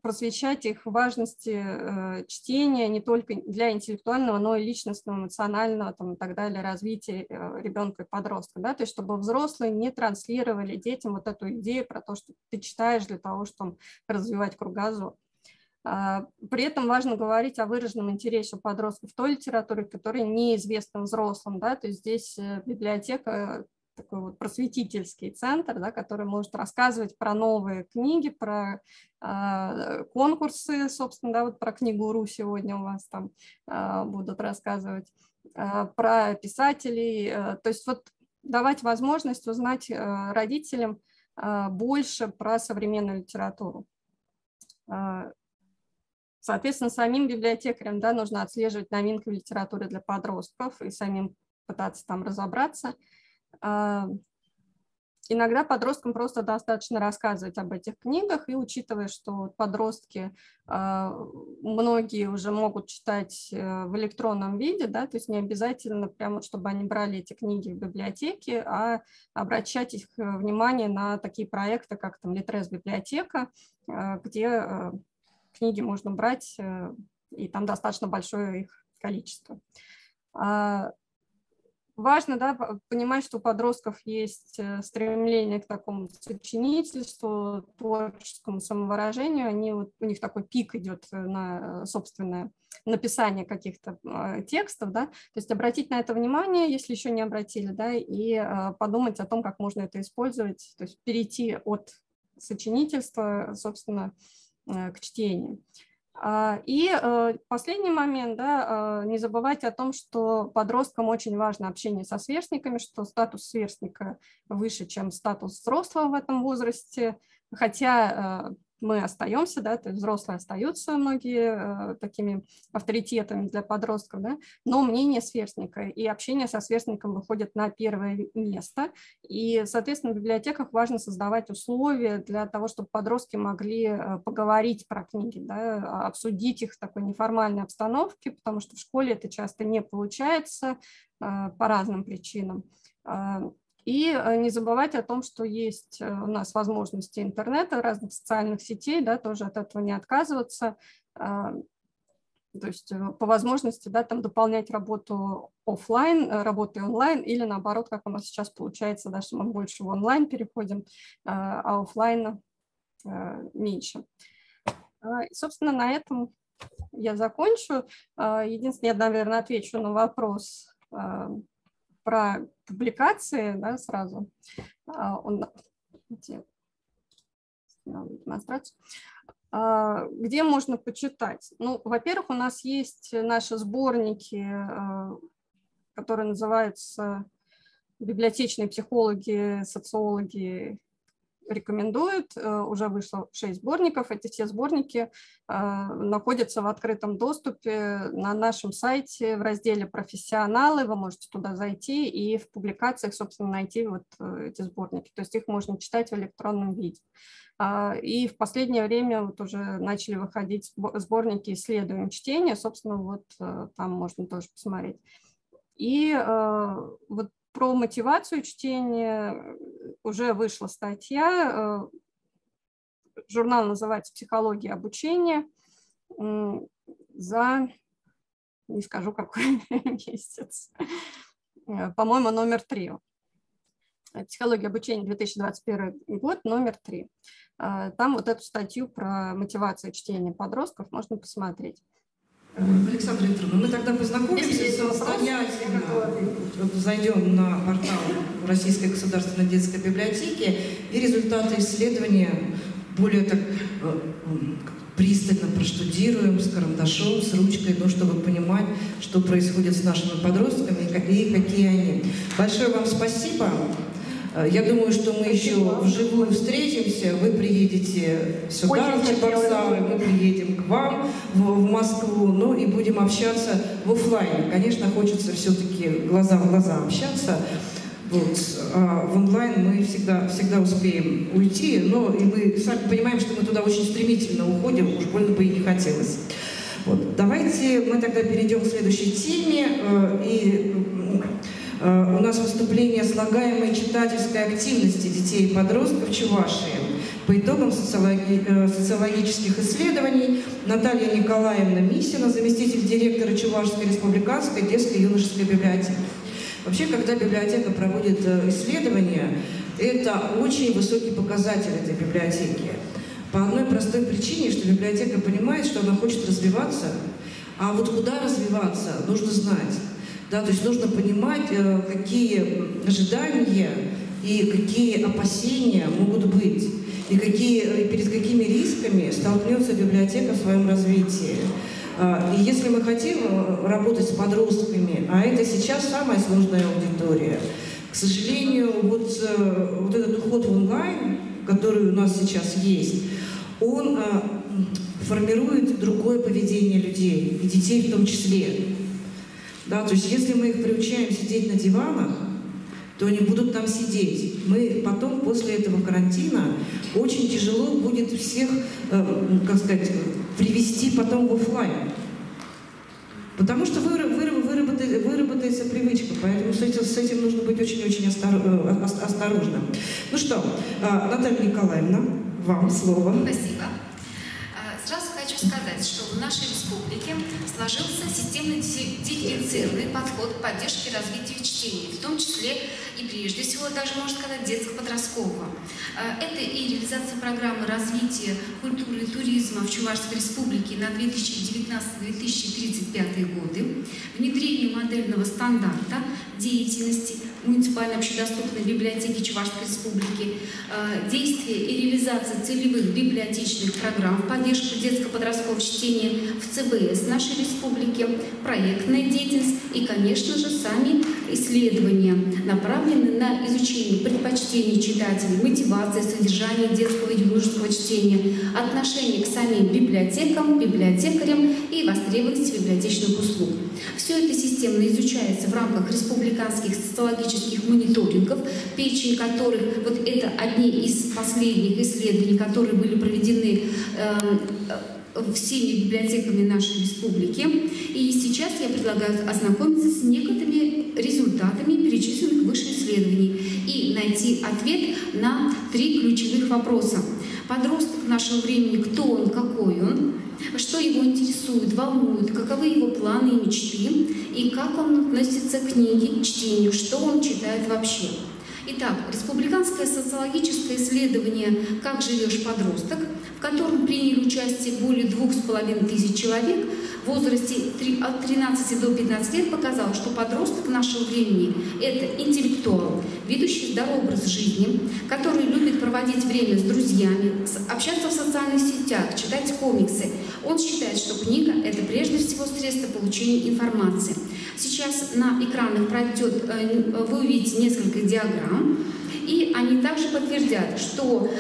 просвещать их в важности чтения не только для интеллектуального, но и личностного, эмоционального там, и так далее развития ребенка и подростка. Да? То есть чтобы взрослые не транслировали детям вот эту идею про то, что ты читаешь для того, чтобы развивать кругозор. При этом важно говорить о выраженном интересе у подростков в той литературе, которая неизвестна взрослым. Да? То есть здесь библиотека такой вот просветительский центр, да, который может рассказывать про новые книги, про конкурсы, собственно, да, вот про книгу РУ сегодня у вас там будут рассказывать, про писателей, то есть вот давать возможность узнать родителям больше про современную литературу. Соответственно, самим библиотекарям, да, нужно отслеживать новинки в литературе для подростков и самим пытаться там разобраться. Иногда подросткам просто достаточно рассказывать об этих книгах, и учитывая, что подростки многие уже могут читать в электронном виде, да, то есть не обязательно прямо, чтобы они брали эти книги в библиотеке, а обращать их внимание на такие проекты, как там Литрес-библиотека, где книги можно брать, и там достаточно большое их количество. Важно, да, понимать, что у подростков есть стремление к такому сочинительству, творческому самовыражению. У них такой пик идет на собственное написание каких-то текстов, да, то есть обратить на это внимание, если еще не обратили, да, и подумать о том, как можно это использовать, то есть перейти от сочинительства, собственно, к чтению. И последний момент, да, не забывайте о том, что подросткам очень важно общение со сверстниками, что статус сверстника выше, чем статус взрослого в этом возрасте, хотя мы остаемся, да, то есть взрослые остаются многие такими авторитетами для подростков, да, но мнение сверстника и общение со сверстником выходит на первое место, и, соответственно, в библиотеках важно создавать условия для того, чтобы подростки могли поговорить про книги, да, обсудить их в такой неформальной обстановке, потому что в школе это часто не получается по разным причинам. И не забывать о том, что есть у нас возможности интернета, разных социальных сетей, да, тоже от этого не отказываться. То есть по возможности, да, там дополнять работу офлайн, работой онлайн, или наоборот, как у нас сейчас получается, да, что мы больше в онлайн переходим, а офлайна меньше. И, собственно, на этом я закончу. Единственное, я, наверное, отвечу на вопрос про публикации, да, сразу. Демонстрацию. Где можно почитать? Ну, во-первых, у нас есть наши сборники, которые называются «Библиотечные психологи, социологи рекомендуют». Уже вышло 6 сборников. Эти все сборники находятся в открытом доступе на нашем сайте в разделе «Профессионалы». Вы можете туда зайти и в публикациях, собственно, найти вот эти сборники. То есть их можно читать в электронном виде. И в последнее время вот уже начали выходить сборники «Исследуем чтение». Собственно, вот там можно тоже посмотреть. И вот про мотивацию чтения уже вышла статья. Журнал называется «Психология обучения». За, не скажу, какой месяц, по-моему, номер 3. «Психология обучения 2021 год», номер 3. Там вот эту статью про мотивацию чтения подростков можно посмотреть. Александра Викторовна, мы тогда познакомимся самостоятельно. Зайдем на портал Российской государственной детской библиотеки и результаты исследования более так пристально проштудируем с карандашом, с ручкой, ну, чтобы понимать, что происходит с нашими подростками и какие они. Большое вам спасибо. Я думаю, что мы еще вживую встретимся. Вы приедете сюда, в Чебоксары, мы приедем к вам в Москву, ну и будем общаться в офлайне. Конечно, хочется все-таки глаза в глаза общаться. Вот. А в онлайн мы всегда успеем уйти, но и мы сами понимаем, что мы туда очень стремительно уходим, уж больно бы и не хотелось. Вот. Давайте мы тогда перейдем к следующей теме. У нас выступление слагаемой читательской активности детей и подростков Чувашии. По итогам социологических исследований Наталья Николаевна Мисина, заместитель директора Чувашской республиканской детской и юношеской библиотеки. Вообще, когда библиотека проводит исследования, это очень высокий показатель этой библиотеки. По одной простой причине, что библиотека понимает, что она хочет развиваться, а вот куда развиваться, нужно знать. Да, то есть нужно понимать, какие ожидания и какие опасения могут быть, и перед какими рисками столкнется библиотека в своем развитии. И если мы хотим работать с подростками, а это сейчас самая сложная аудитория, к сожалению, вот этот уход в онлайн, который у нас сейчас есть, он формирует другое поведение людей, и детей в том числе. Да, то есть если мы их приучаем сидеть на диванах, то они будут там сидеть. Мы потом, после этого карантина, очень тяжело будет всех, как сказать, привести потом в офлайн. Потому что выработается привычка, поэтому с этим нужно быть очень-очень осторожным. Ну что, Наталья Николаевна, вам слово. Спасибо. Сразу хочу сказать, что в нашей республике сложился системно-дифференцированный подход к поддержке и развитию чтения, в том числе и прежде всего, даже можно сказать, детско-подросткового. Это и реализация программы развития культуры и туризма в Чувашской республике на 2019-2035 годы, внедрение модельного стандарта деятельности муниципальной общедоступной библиотеки Чувашской республики, действие и реализация целевых библиотечных программ в поддержку детско-подросткового чтения в ЦБС нашей республики, проектная деятельность и, конечно же, сами исследования, направленные на изучение предпочтений читателей, мотивации, содержания детского и юношеского чтения, отношение к самим библиотекам, библиотекарям и востребованности библиотечных услуг. Все это системно изучается в рамках республиканских социологических мониторингов, перечень которых, вот это одни из последних исследований, которые были проведены всеми библиотеками нашей республики. И сейчас я предлагаю ознакомиться с некоторыми результатами перечисленных выше исследований и найти ответ на 3 ключевых вопроса. Подросток нашего времени, кто он, какой он, что его интересует, волнует, каковы его планы и мечты, и как он относится к книге, к чтению, что он читает вообще. Итак, республиканское социологическое исследование «Как живешь, подросток», в котором приняли участие более 2500 человек в возрасте от 13 до 15 лет, показало, что подросток нашего времени – это интеллектуал, ведущий здоровый образ жизни, который любит проводить время с друзьями, общаться в социальных сетях, читать комиксы. Он считает, что книга – это прежде всего средство получения информации. Сейчас на экранах пройдет, вы увидите несколько диаграмм, и они также подтвердят, что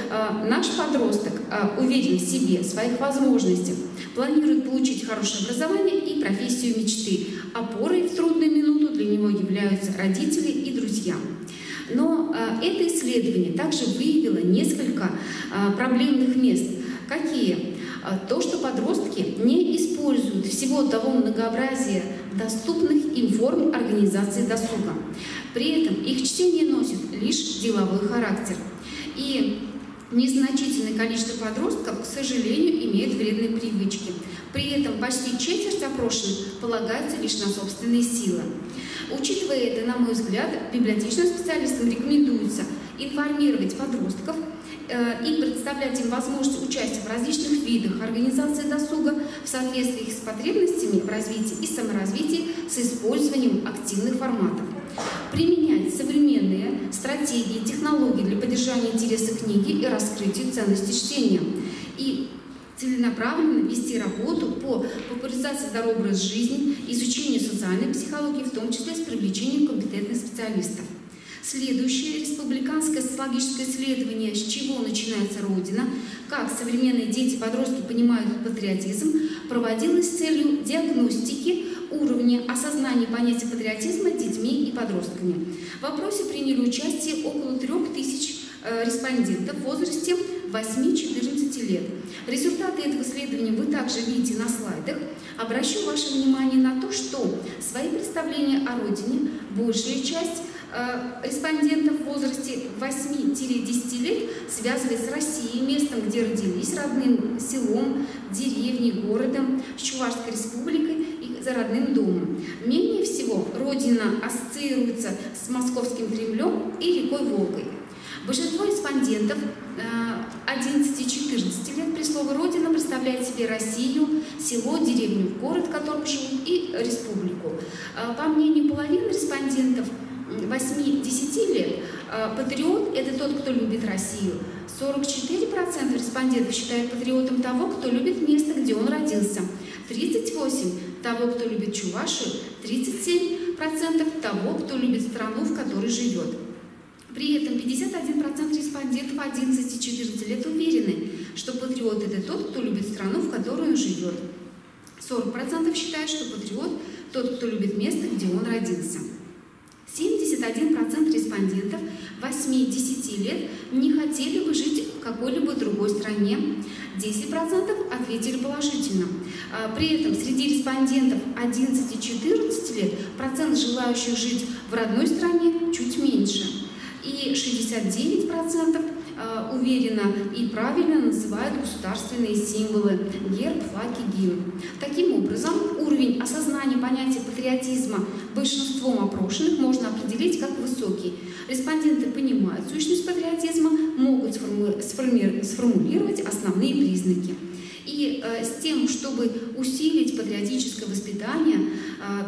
наш подросток уверен в себе, в своих возможностях, планирует получить хорошее образование и профессию мечты. Опорой в трудную минуту для него являются родители и друзья. Но это исследование также выявило несколько проблемных мест. Какие? То, что подростки не используют всего того многообразия доступных им форм организации досуга. При этом их чтение носит лишь деловой характер. И незначительное количество подростков, к сожалению, имеет вредные привычки. При этом почти четверть опрошенных полагается лишь на собственные силы. Учитывая это, на мой взгляд, библиотечным специалистам рекомендуется информировать подростков и представлять им возможность участия в различных видах организации досуга в соответствии с потребностями в развитии и саморазвитии с использованием активных форматов. Применять современные стратегии, технологии для поддержания интереса книги и раскрытия ценности чтения. И целенаправленно вести работу по популяризации здорового образа жизни, изучению социальной психологии, в том числе с привлечением компетентных специалистов. Следующее республиканское социологическое исследование «С чего начинается Родина? Как современные дети и подростки понимают патриотизм» проводилось с целью диагностики уровня осознания понятия патриотизма детьми и подростками. В опросе приняли участие около 3000 респондентов в возрасте 8-14 лет. Результаты этого исследования вы также видите на слайдах. Обращу ваше внимание на то, что свои представления о родине большая часть респондентов в возрасте 8-10 лет связывает с Россией, местом, где родились, родным селом, деревней, городом, с Чувашской республикой и за родным домом. Менее всего родина ассоциируется с московским Кремлем и рекой Волгой. Большинство респондентов 11-14 лет при слове «Родина» представляет себе Россию, село, деревню, город, в котором живут, и республику. По мнению половины респондентов 8-10 лет, патриот – это тот, кто любит Россию. 44% респондентов считают патриотом того, кто любит место, где он родился. 38% – того, кто любит Чувашию. 37% – того, кто любит страну, в которой живет. При этом 51% респондентов 11-14 лет уверены, что патриот – это тот, кто любит страну, в которой он живет. 40% считают, что патриот – тот, кто любит место, где он родился. 71% респондентов 8-10 лет не хотели бы жить в какой-либо другой стране. 10% ответили положительно. При этом среди респондентов 11-14 лет процент желающих жить в родной стране чуть меньше. И 69% уверенно и правильно называют государственные символы – герб, флаг и гимн. Таким образом, уровень осознания понятия патриотизма большинством опрошенных можно определить как высокий. Респонденты понимают сущность патриотизма, могут сформулировать основные признаки. И с тем, чтобы усилить патриотическое воспитание,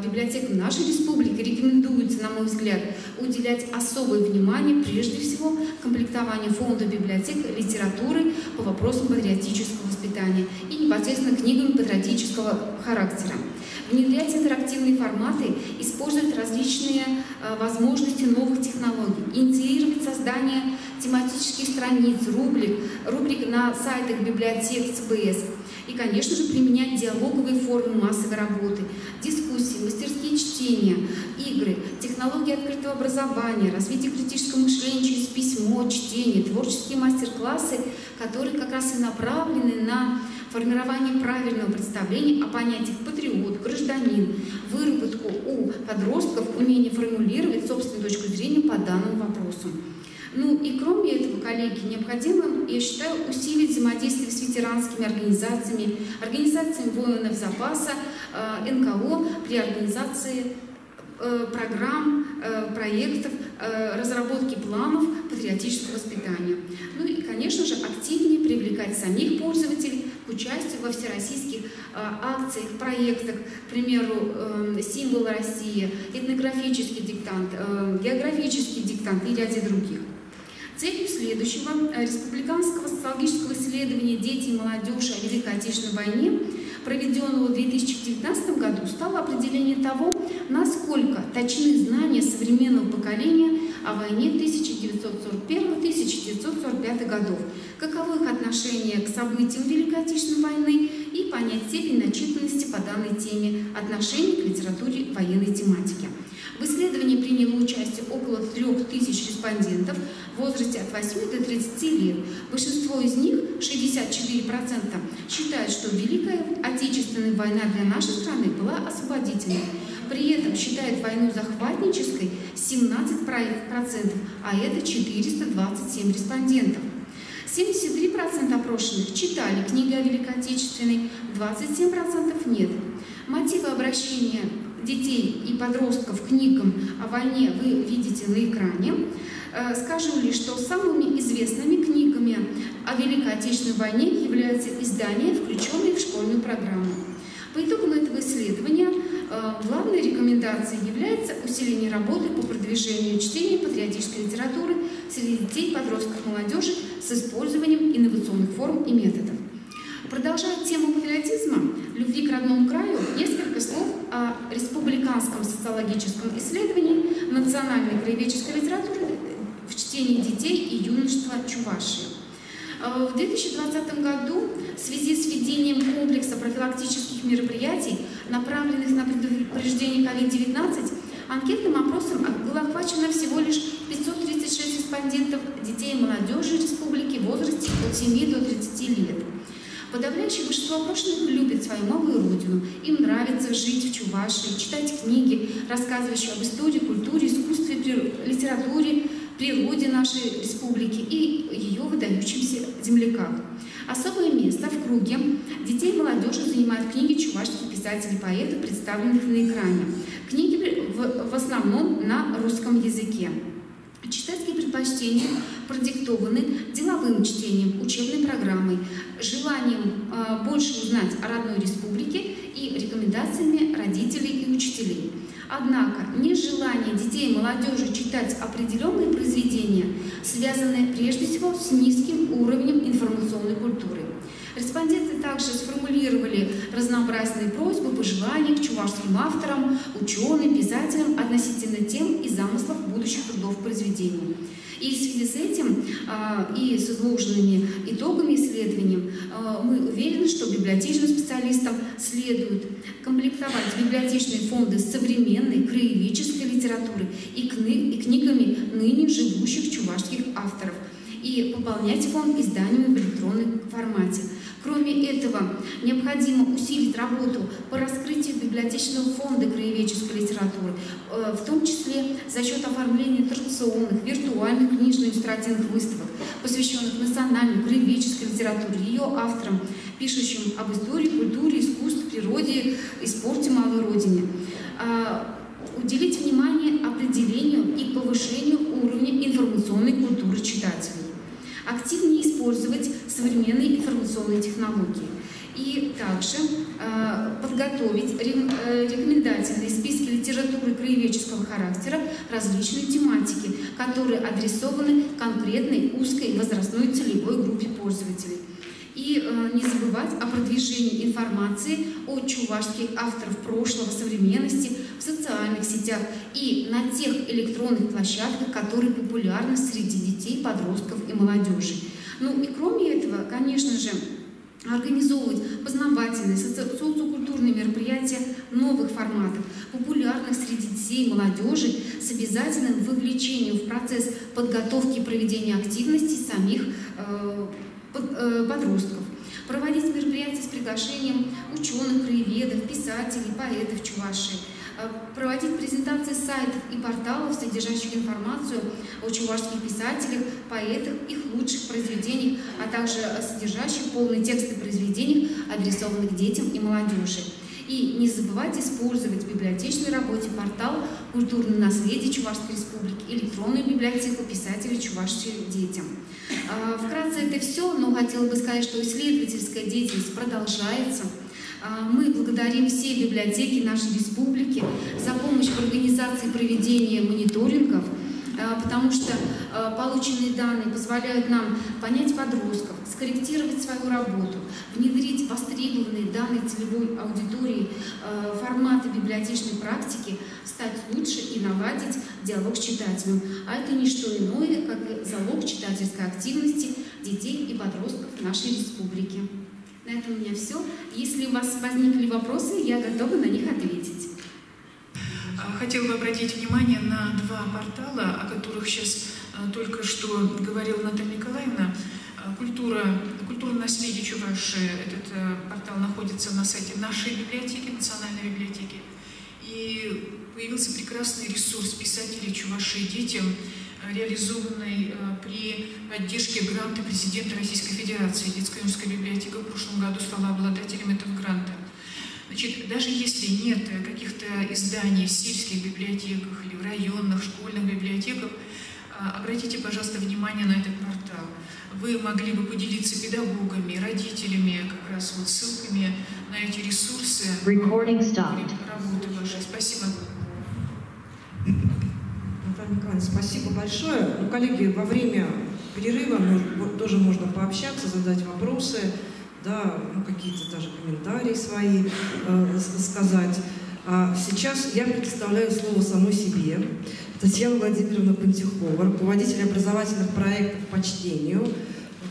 библиотекам нашей республики рекомендуется, на мой взгляд, уделять особое внимание прежде всего комплектованию фонда библиотек литературой по вопросам патриотического воспитания и непосредственно книгами патриотического характера. Внедрять интерактивные форматы, использовать различные возможности новых технологий, инициировать создание тематических страниц, рубрик на сайтах библиотек ЦБС. И, конечно же, применять диалоговые формы массовой работы, дискуссии, мастерские чтения, игры, технологии открытого образования, развитие критического мышления через письмо, чтение, творческие мастер-классы, которые как раз и направлены на формирование правильного представления о понятиях патриот, гражданин, выработку у подростков умения формулировать собственную точку зрения по данному вопросу. Ну и кроме этого, коллеги, необходимо, я считаю, усилить взаимодействие с ветеранскими организациями, организациями воинов запаса, НКО при организации программ, проектов, разработки планов патриотического воспитания. Ну и, конечно же, активнее привлекать самих пользователей к участию во всероссийских акциях, проектах, к примеру, «Символ России», этнографический диктант, географический диктант и ряде других. Целью следующего республиканского социологического исследования «Дети и молодежь о Великой Отечественной войне», проведенного в 2019 году, стало определение того, насколько точны знания современного поколения о войне 1941-1945 годов, каково их отношение к событиям Великой Отечественной войны и понять степень начитанности по данной теме, отношение к литературе военной тематики. В исследовании приняло участие около 3000 респондентов в возрасте от 8 до 30 лет. Большинство из них, 64%, считают, что Великая Отечественная война для нашей страны была освободительной. При этом считают войну захватнической 17%, а это 427 респондентов. 73% опрошенных читали книги о Великой Отечественной, 27% нет. Мотивы обращения детей и подростков к книгам о войне вы видите на экране. Скажу лишь, что самыми известными книгами о Великой Отечественной войне являются издания, включенные в школьную программу. По итогам этого исследования главной рекомендацией является усиление работы по продвижению чтения патриотической литературы среди детей, подростков и молодежи с использованием инновационных форм и методов. Продолжая тему патриотизма, любви к родному краю, несколько слов о республиканском социологическом исследовании национальной краеведческой литературы в чтении детей и юношества Чувашии. В 2020 году в связи с введением комплекса профилактических мероприятий, направленных на предупреждение COVID-19, анкетным опросом было охвачено всего лишь 536 респондентов детей и молодежи республики в возрасте от 7 до 30 лет. Подавляющее большинство опрошенных любит свою новую родину. Им нравится жить в Чувашии, читать книги, рассказывающие об истории, культуре, искусстве, литературе, природе нашей республики и ее выдающимся земляках. Особое место в круге детей и молодежи занимают книги чувашских писателей и поэтов, представленных на экране. Книги в основном на русском языке. Читательские предпочтения продиктованы деловым чтением, учебной программой, желанием больше узнать о родной республике и рекомендациями родителей и учителей. Однако нежелание детей и молодежи читать определенные произведения связаны прежде всего с низким уровнем информационной культуры. Респонденты также сформулировали разнообразные просьбы, пожелания к чувашским авторам, ученым, писателям относительно тем и замыслов будущих трудов произведений. И в связи с этим и с изложенными итогами исследования мы уверены, что библиотечным специалистам следует комплектовать библиотечные фонды современной краеведческой литературы и книгами ныне живущих чувашских авторов и пополнять фонд изданиями в электронном формате. Кроме этого, необходимо усилить работу по раскрытию библиотечного фонда краеведческой литературы, в том числе за счет оформления традиционных, виртуальных книжно-иллюстративных выставок, посвященных национальной краеведческой литературе, ее авторам, пишущим об истории, культуре, искусстве, природе и спорте малой родине. Уделить внимание определению и повышению уровня информационной культуры читателей. Активнее использовать современные информационные технологии. И также подготовить рекомендательные списки литературы краеведческого характера различной тематики, которые адресованы конкретной узкой возрастной целевой группе пользователей. И не забывать о продвижении информации о чувашских авторах прошлого, современности в социальных сетях и на тех электронных площадках, которые популярны среди детей, подростков и молодежи. Ну и кроме этого, конечно же, организовывать познавательные, социокультурные мероприятия новых форматов, популярных среди детей и молодежи, с обязательным вовлечением в процесс подготовки и проведения активностей самих подростков. проводить мероприятия с приглашением ученых, краеведов, писателей, поэтов Чувашии, проводить презентации сайтов и порталов, содержащих информацию о чувашских писателях, поэтах, их лучших произведениях, а также содержащих полные тексты произведений, адресованных детям и молодежи. И не забывать использовать в библиотечной работе портал «Культурное наследие Чувашской Республики», электронную библиотеку писателей Чувашии детям. Вкратце это все, но хотела бы сказать, что исследовательская деятельность продолжается. Мы благодарим все библиотеки нашей республики за помощь в организации проведения мониторингов, потому что полученные данные позволяют нам понять подростков, скорректировать свою работу, внедрить востребованные данные целевой аудитории форматы библиотечной практики, стать лучше и наладить диалог с читателем. А это не что иное, как залог читательской активности детей и подростков нашей республики. На этом у меня все. Если у вас возникли вопросы, я готова на них ответить. Хотела бы обратить внимание на два портала, о которых сейчас только что говорила Наталья Николаевна. Культурное наследие Чувашии. Этот портал находится на сайте нашей библиотеки, национальной библиотеки. И появился прекрасный ресурс писателей Чувашии детям, реализованный при поддержке гранта президента Российской Федерации. Детская юношеская библиотека в прошлом году стала обладателем этого гранта. Значит, даже если нет каких-то изданий в сельских библиотеках или в районных, школьных библиотеках, обратите, пожалуйста, внимание на этот портал. Вы могли бы поделиться педагогами, родителями, как раз вот ссылками на эти ресурсы. Работы вашей. Спасибо. Наталья Николаевна, спасибо большое. Ну, коллеги, во время перерыва тоже можно пообщаться, задать вопросы, да, ну, какие-то даже комментарии свои сказать. А сейчас я предоставляю слово самой себе. Татьяна Владимировна Пантюхова, руководитель образовательных проектов по чтению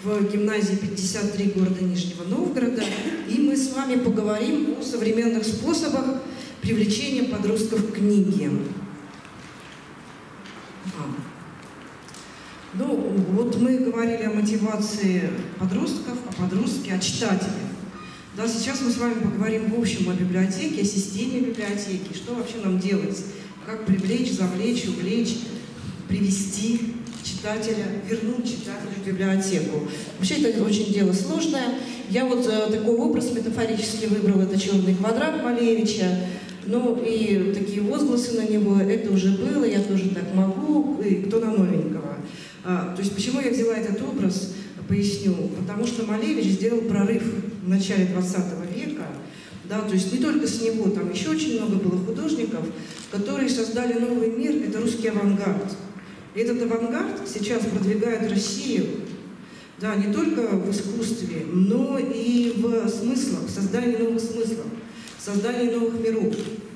в гимназии 53 города Нижнего Новгорода. И мы с вами поговорим о современных способах привлечения подростков к книге. Ну, вот мы говорили о мотивации подростков, о подростке, о читателе. Да, сейчас мы с вами поговорим в общем о библиотеке, о системе библиотеки, что вообще нам делать, как привлечь, завлечь, увлечь, привести читателя, вернуть читателя в библиотеку. Вообще это очень дело сложное. Я вот такой образ метафорически выбрала, это «Черный квадрат» Малевича. Ну и такие возгласы на него: это уже было, я тоже так могу, и кто на новенького. То есть почему я взяла этот образ, поясню. Потому что Малевич сделал прорыв в начале 20 века. Да, то есть не только с него, там еще очень много было художников, которые создали новый мир, это русский авангард. И этот авангард сейчас продвигает Россию, да, не только в искусстве, но и в смыслах, в создании новых смыслов, в создании новых миров,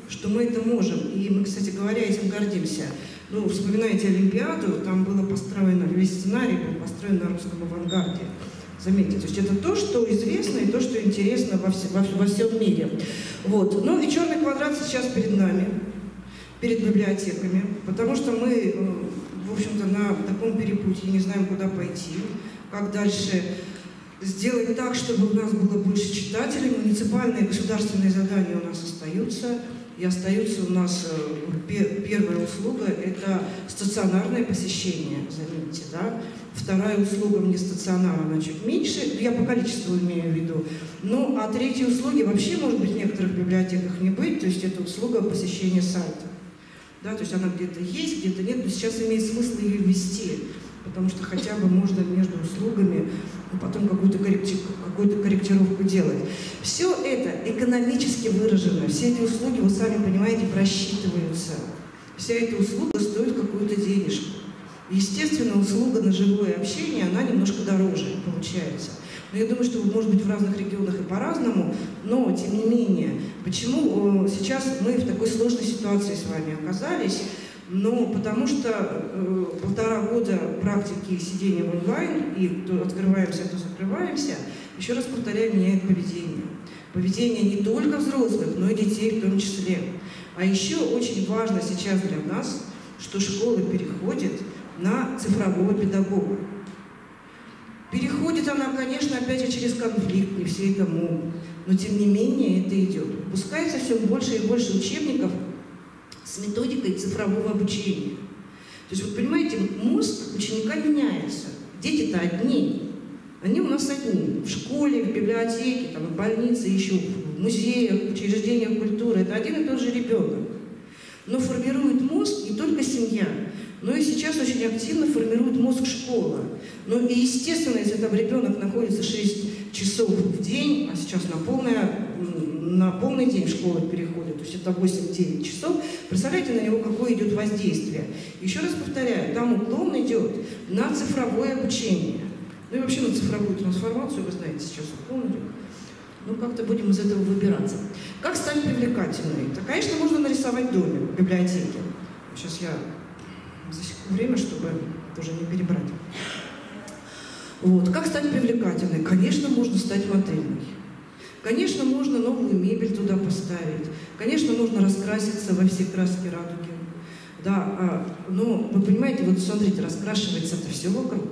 что мы это можем. И мы, кстати говоря, этим гордимся. Ну, вспоминайте Олимпиаду, там было построено, весь сценарий был построен на русском авангарде. Заметьте, то есть это то, что известно и то, что интересно во всем мире. Вот. Ну и «Черный квадрат» сейчас перед нами, перед библиотеками, потому что мы, в общем-то, на таком перепутье не знаем, куда пойти, как дальше сделать так, чтобы у нас было больше читателей. Муниципальные государственные задания у нас остаются. И остается у нас первая услуга – это стационарное посещение, заметьте, да. Вторая услуга вне стационара, она чуть меньше, я по количеству имею в виду. Ну, а третьей услуги вообще, может быть, в некоторых библиотеках не быть, то есть это услуга посещения сайта. Да, то есть она где-то есть, где-то нет, но сейчас имеет смысл ее ввести, потому что хотя бы можно между услугами потом какую-то корректировку делать. Все это экономически выражено, все эти услуги, вы сами понимаете, просчитываются. Вся эта услуга стоит какую-то денежку. Естественно, услуга на живое общение, она немножко дороже получается. Но я думаю, что, может быть, в разных регионах и по-разному, но, тем не менее, почему сейчас мы в такой сложной ситуации с вами оказались? Ну, потому что 1,5 года практики сидения в онлайн, и то открываемся, то закрываемся, еще раз повторяю, меняет поведение. Поведение не только взрослых, но и детей в том числе. А еще очень важно сейчас для нас, что школы переходят на цифрового педагога. Переходит она, конечно, опять же через конфликт, не все это могут, но тем не менее это идет. Выпускается все больше и больше учебников с методикой цифрового обучения. То есть, вы понимаете, мозг ученика меняется. Дети-то одни. Они у нас одни. В школе, в библиотеке, там, в больнице, еще в музеях, в учреждениях культуры. Это один и тот же ребенок. Но формирует мозг не только семья, но и сейчас очень активно формирует мозг школа. Ну и естественно, если там ребенок находится 6 часов в день, а сейчас на полный день школы переходит, то есть это 8-9 часов, представляете, на него какое идет воздействие. Еще раз повторяю, там уклон идет на цифровое обучение. Ну и вообще на цифровую трансформацию, вы знаете, сейчас уклон идет. Ну, как-то будем из этого выбираться. Как стать привлекательной? Да, конечно, можно нарисовать домик в библиотеке. Сейчас я засеку время, чтобы тоже не перебрать. Вот. Как стать привлекательной? Конечно, можно стать модельной. Конечно, можно новую мебель туда поставить. Конечно, можно раскраситься во все краски радуги. Да, но вы понимаете, вот смотрите, раскрашивается это все вокруг.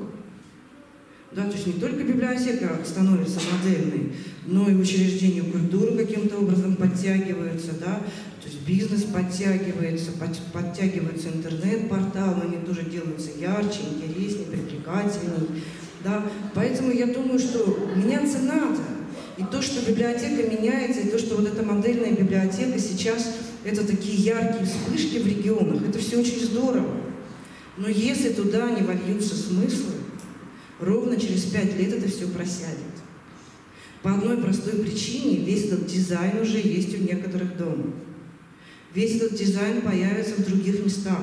Да, то есть не только библиотека становится модельной, но и учреждения культуры каким-то образом подтягиваются, да, то есть бизнес подтягивается, подтягиваются интернет-порталы, они тоже делаются ярче, интереснее, привлекательнее, да. Поэтому я думаю, что меняться надо. И то, что библиотека меняется, и то, что вот эта модельная библиотека сейчас, это такие яркие вспышки в регионах, это все очень здорово. Но если туда не вольются смыслы, ровно через 5 лет это все просядет. По одной простой причине весь этот дизайн уже есть у некоторых дома. Весь этот дизайн появится в других местах.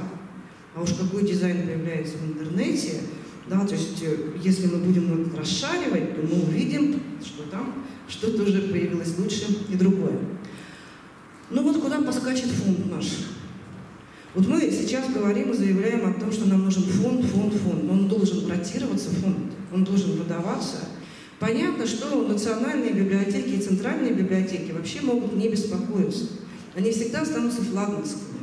А уж какой дизайн появляется в интернете, да, то есть если мы будем это расшаривать, то мы увидим, что там что-то уже появилось лучше и другое. Ну вот куда поскачет фонд наш? Вот мы сейчас говорим и заявляем о том, что нам нужен фонд. Он должен ротироваться, фонд, он должен выдаваться. Понятно, что национальные библиотеки и центральные библиотеки вообще могут не беспокоиться. Они всегда останутся флагманскими.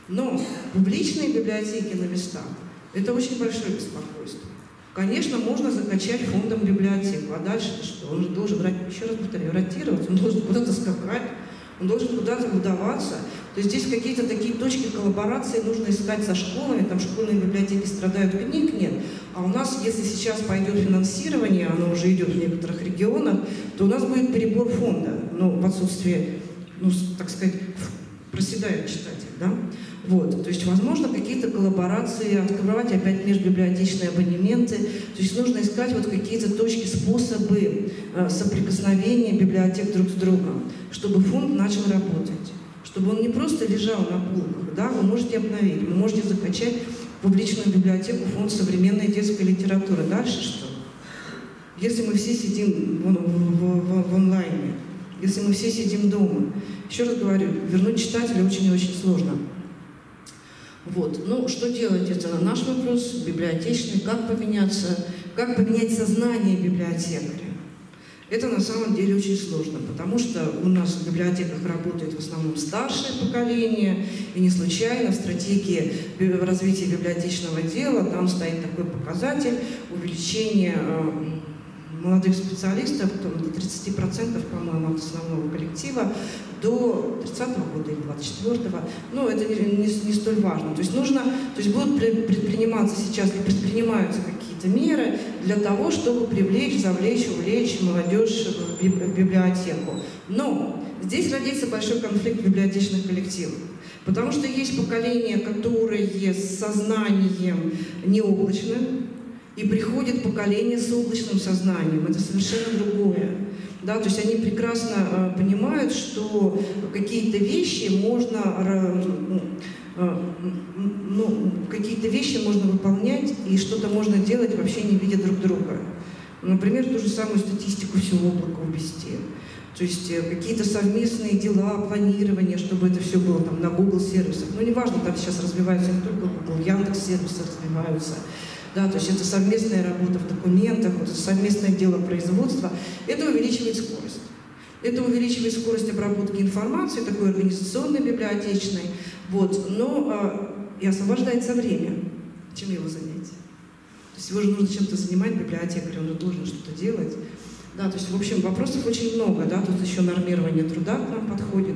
Но публичные библиотеки на местах – это очень большое беспокойство. Конечно, можно закачать фондом библиотеку, а дальше что? Он же должен, еще раз повторяю, ротироваться, он должен куда-то скакать, он должен куда-то выдаваться. То есть здесь какие-то такие точки коллаборации нужно искать со школами, там школьные библиотеки страдают, книг нет. А у нас, если сейчас пойдет финансирование, оно уже идет в некоторых регионах, то у нас будет перебор фонда, ну, в отсутствие, ну, так сказать, проседает читатель, да? Вот, то есть, возможно, какие-то коллаборации, открывать опять межбиблиотечные абонементы, то есть нужно искать вот какие-то точки, способы соприкосновения библиотек друг с другом, чтобы фонд начал работать, чтобы он не просто лежал на полках, да, вы можете обновить, вы можете закачать в публичную библиотеку фонд современной детской литературы. Дальше что? Если мы все сидим в онлайне, если мы все сидим дома, еще раз говорю, вернуть читателя очень и очень сложно. Вот. Ну, что делать? Это наш вопрос, библиотечный. Как поменяться? Как поменять сознание библиотекаря? Это на самом деле очень сложно, потому что у нас в библиотеках работает в основном старшее поколение, и не случайно в стратегии развития библиотечного дела там стоит такой показатель увеличения молодых специалистов, до 30%, по-моему, от основного коллектива, до 30-го года или 24-го. Ну, это не столь важно. То есть будут предприниматься сейчас, предпринимаются какие-то меры для того, чтобы привлечь, завлечь, увлечь молодежь в библиотеку. Но здесь родится большой конфликт библиотечных коллективов. Потому что есть поколение, которое с сознанием необлачным, и приходит поколение с облачным сознанием. Это совершенно другое. Да, то есть они прекрасно понимают, что какие-то вещи можно выполнять, и что-то можно делать, вообще не видя друг друга. Например, ту же самую статистику всего облака ввести. То есть какие-то совместные дела, планирование, чтобы это все было там на Google сервисах. Ну, неважно, там сейчас развиваются не только Google, Яндекс сервисы развиваются. Да, то есть это совместная работа в документах, вот это совместное дело производства. Это увеличивает скорость. Это увеличивает скорость обработки информации, такой организационной, библиотечной. Вот, но и освобождается время. Чем его занять? То есть его же нужно чем-то занимать, библиотекарь, он же должен что-то делать. Да, то есть, в общем, вопросов очень много, да, тут еще нормирование труда к нам подходит.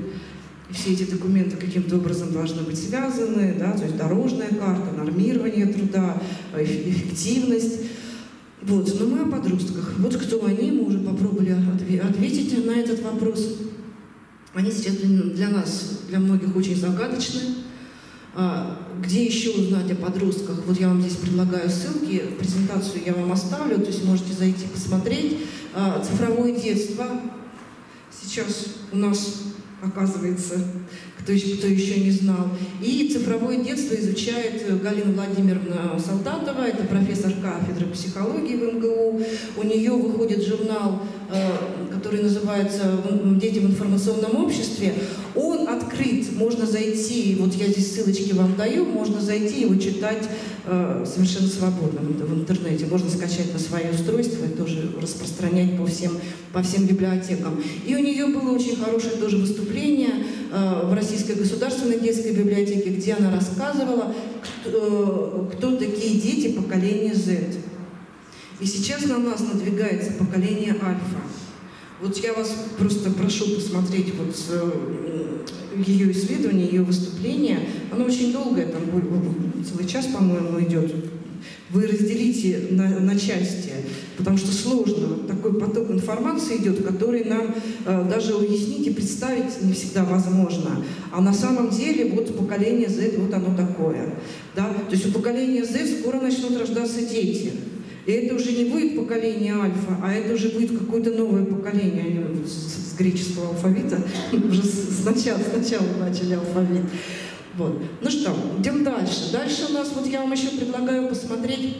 И все эти документы каким-то образом должны быть связаны, да, то есть дорожная карта, нормирование труда, эффективность. Вот, но мы о подростках. Вот кто они, мы уже попробовали ответить на этот вопрос. Они сейчас для нас, для многих очень загадочны. Где еще узнать о подростках? Вот я вам здесь предлагаю ссылки, презентацию я вам оставлю, то есть можете зайти посмотреть. Цифровое детство. Сейчас у нас, оказывается, кто еще не знал. И цифровое детство изучает Галина Владимировна Солдатова, это профессор кафедры психологии в МГУ. У нее выходит журнал, который называется «Дети в информационном обществе». Он открыт, можно зайти, вот я здесь ссылочки вам даю, можно зайти его читать совершенно свободно в интернете. Можно скачать на свое устройство и тоже распространять по всем библиотекам. И у нее было очень хорошее тоже выступление в Российской государственной детской библиотеке, где она рассказывала, кто такие дети поколения Z. И сейчас на нас надвигается поколение Альфа. Вот я вас просто прошу посмотреть вот ее исследование, ее выступление. Оно очень долгое, там целый час, по-моему, идет. Вы разделите на части, потому что сложно. Такой поток информации идет, который нам даже уяснить и представить не всегда возможно. А на самом деле вот поколение Z, вот оно такое. Да? То есть у поколения Z скоро начнут рождаться дети. И это уже не будет поколение Альфа, а это уже будет какое-то новое поколение с греческого алфавита. Уже сначала начали алфавит. Вот. Ну что, идем дальше. Дальше у нас, вот я вам еще предлагаю посмотреть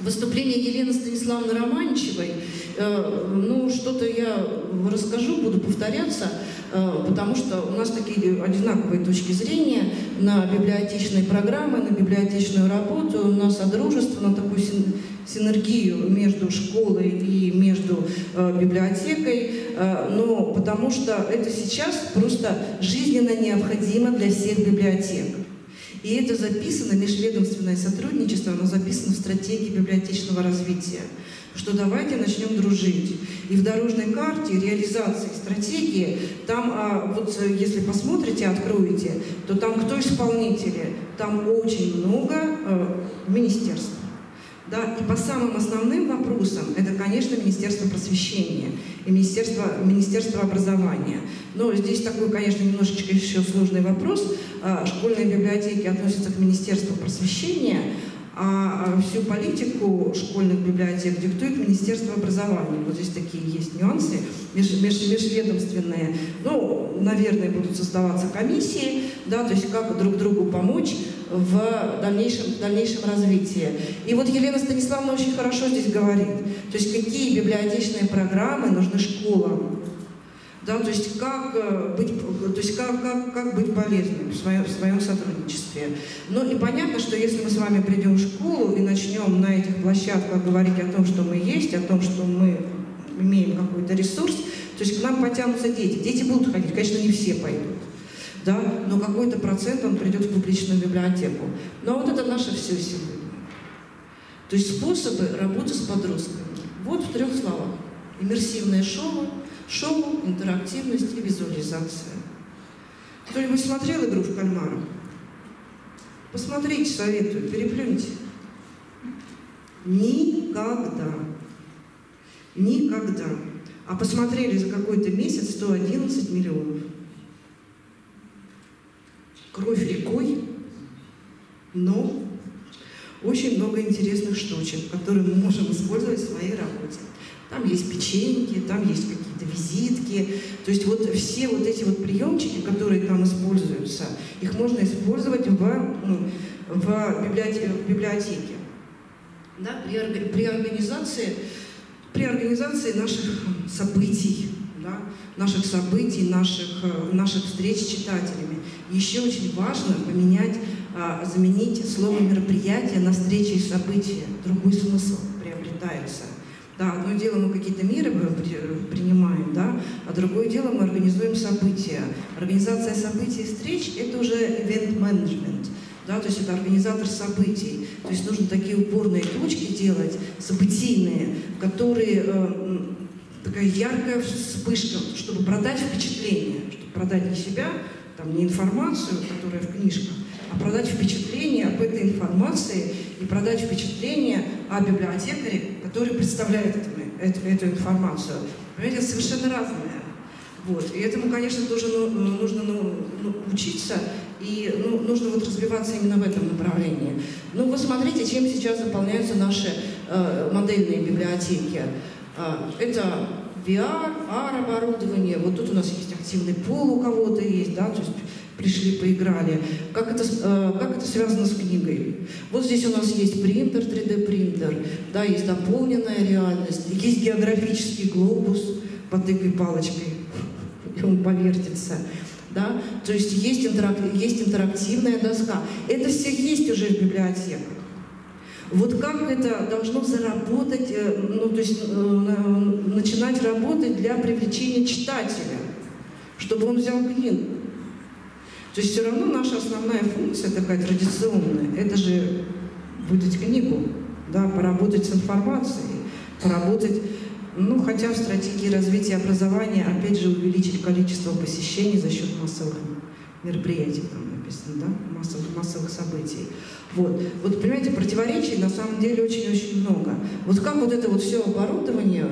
выступление Елены Станиславовны Романчевой. Ну, что-то я расскажу, буду повторяться, потому что у нас такие одинаковые точки зрения на библиотечные программы, на библиотечную работу, на содружество, на такую синергию между школой и между библиотекой, но потому что это сейчас просто жизненно необходимо для всех библиотек. И это записано, межведомственное сотрудничество, оно записано в стратегии библиотечного развития, что давайте начнем дружить. И в дорожной карте реализации стратегии, там, вот если посмотрите, откроете, то там кто исполнители? Там очень много министерств. Да? И по самым основным вопросам это, конечно, Министерство просвещения и Министерство образования. Но здесь такой, конечно, немножечко еще сложный вопрос. Школьные библиотеки относятся к Министерству просвещения, а всю политику школьных библиотек диктует Министерство образования. Вот здесь такие есть нюансы межведомственные. Ну, наверное, будут создаваться комиссии, да, то есть как друг другу помочь в дальнейшем развитии. И вот Елена Станиславовна очень хорошо здесь говорит, то есть какие библиотечные программы нужны школам. Да, то есть как быть полезным в своем сотрудничестве. Ну и понятно, что если мы с вами придем в школу и начнем на этих площадках говорить о том, что мы есть, о том, что мы имеем какой-то ресурс, то есть к нам потянутся дети. Дети будут ходить, конечно, не все пойдут, да, но какой-то процент он придет в публичную библиотеку. Но вот это наше все сегодня. То есть способы работы с подростками. Вот в 3 словах. Иммерсивное шоу, интерактивность и визуализация. Кто-нибудь смотрел «Игру в кальмара»? Посмотрите, советую, переплюньте. Никогда. Никогда. А посмотрели за какой-то месяц 111 миллионов. Кровь рекой, но очень много интересных штучек, которые мы можем использовать в своей работе. Там есть печеньки, там есть какие-то визитки. То есть вот все вот эти вот приемчики, которые там используются, их можно использовать в библиотеке. Да, при организации наших событий, да, наших встреч с читателями. Еще очень важно заменить слово «мероприятие» на «встречи и события». Другой смысл приобретается. Да, одно дело мы какие-то меры принимаем, да, а другое дело мы организуем события. Организация событий и встреч – это уже event management. Да, то есть это организатор событий. То есть нужно такие упорные точки делать, событийные, которые такая яркая вспышка, чтобы продать впечатление, чтобы продать не себя, там, не информацию, которая в книжках, а продать впечатление об этой информации и продать впечатление о библиотекаре, который представляет эту информацию. Понимаете, это совершенно разное. Вот. И этому, конечно, тоже нужно учиться, и нужно вот развиваться именно в этом направлении. Ну, вот смотрите, чем сейчас заполняются наши модельные библиотеки. Это VR, AR-оборудование, вот тут у нас есть активный пул у кого-то есть, да, то есть пришли, поиграли. Как это связано с книгой? Вот здесь у нас есть принтер, 3D-принтер, да, есть дополненная реальность, есть географический глобус, потыкай палочкой, и он повертится. Да? То есть есть интерактивная доска. Это все есть уже в библиотеках. Вот как это должно заработать, то есть начинать работать для привлечения читателя, чтобы он взял книгу. То есть все равно наша основная функция такая традиционная, это же выдать книгу, да, поработать с информацией, поработать, хотя в стратегии развития образования, опять же, увеличить количество посещений за счет массовых мероприятий, там написано, да, массовых событий. Вот, понимаете, противоречий на самом деле очень-очень много. Вот как вот это вот все оборудование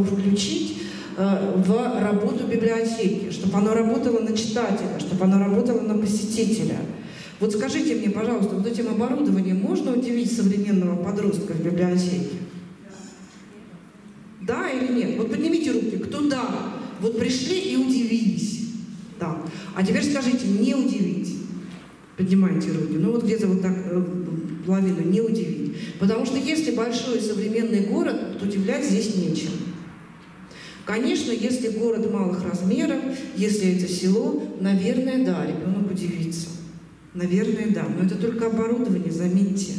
включить в работу библиотеки, чтобы оно работало на читателя, чтобы оно работало на посетителя. Вот скажите мне, пожалуйста, вот этим оборудованием можно удивить современного подростка в библиотеке? Да или нет? Вот поднимите руки, кто да. Вот пришли и удивились. Да. А теперь скажите, не удивить. Поднимайте руки. Вот где-то вот так половину не удивить. Потому что если большой современный город, то удивлять здесь нечем. Конечно, если город малых размеров, если это село, наверное, да, ребенок удивится. Наверное, да. Но это только оборудование, заметьте.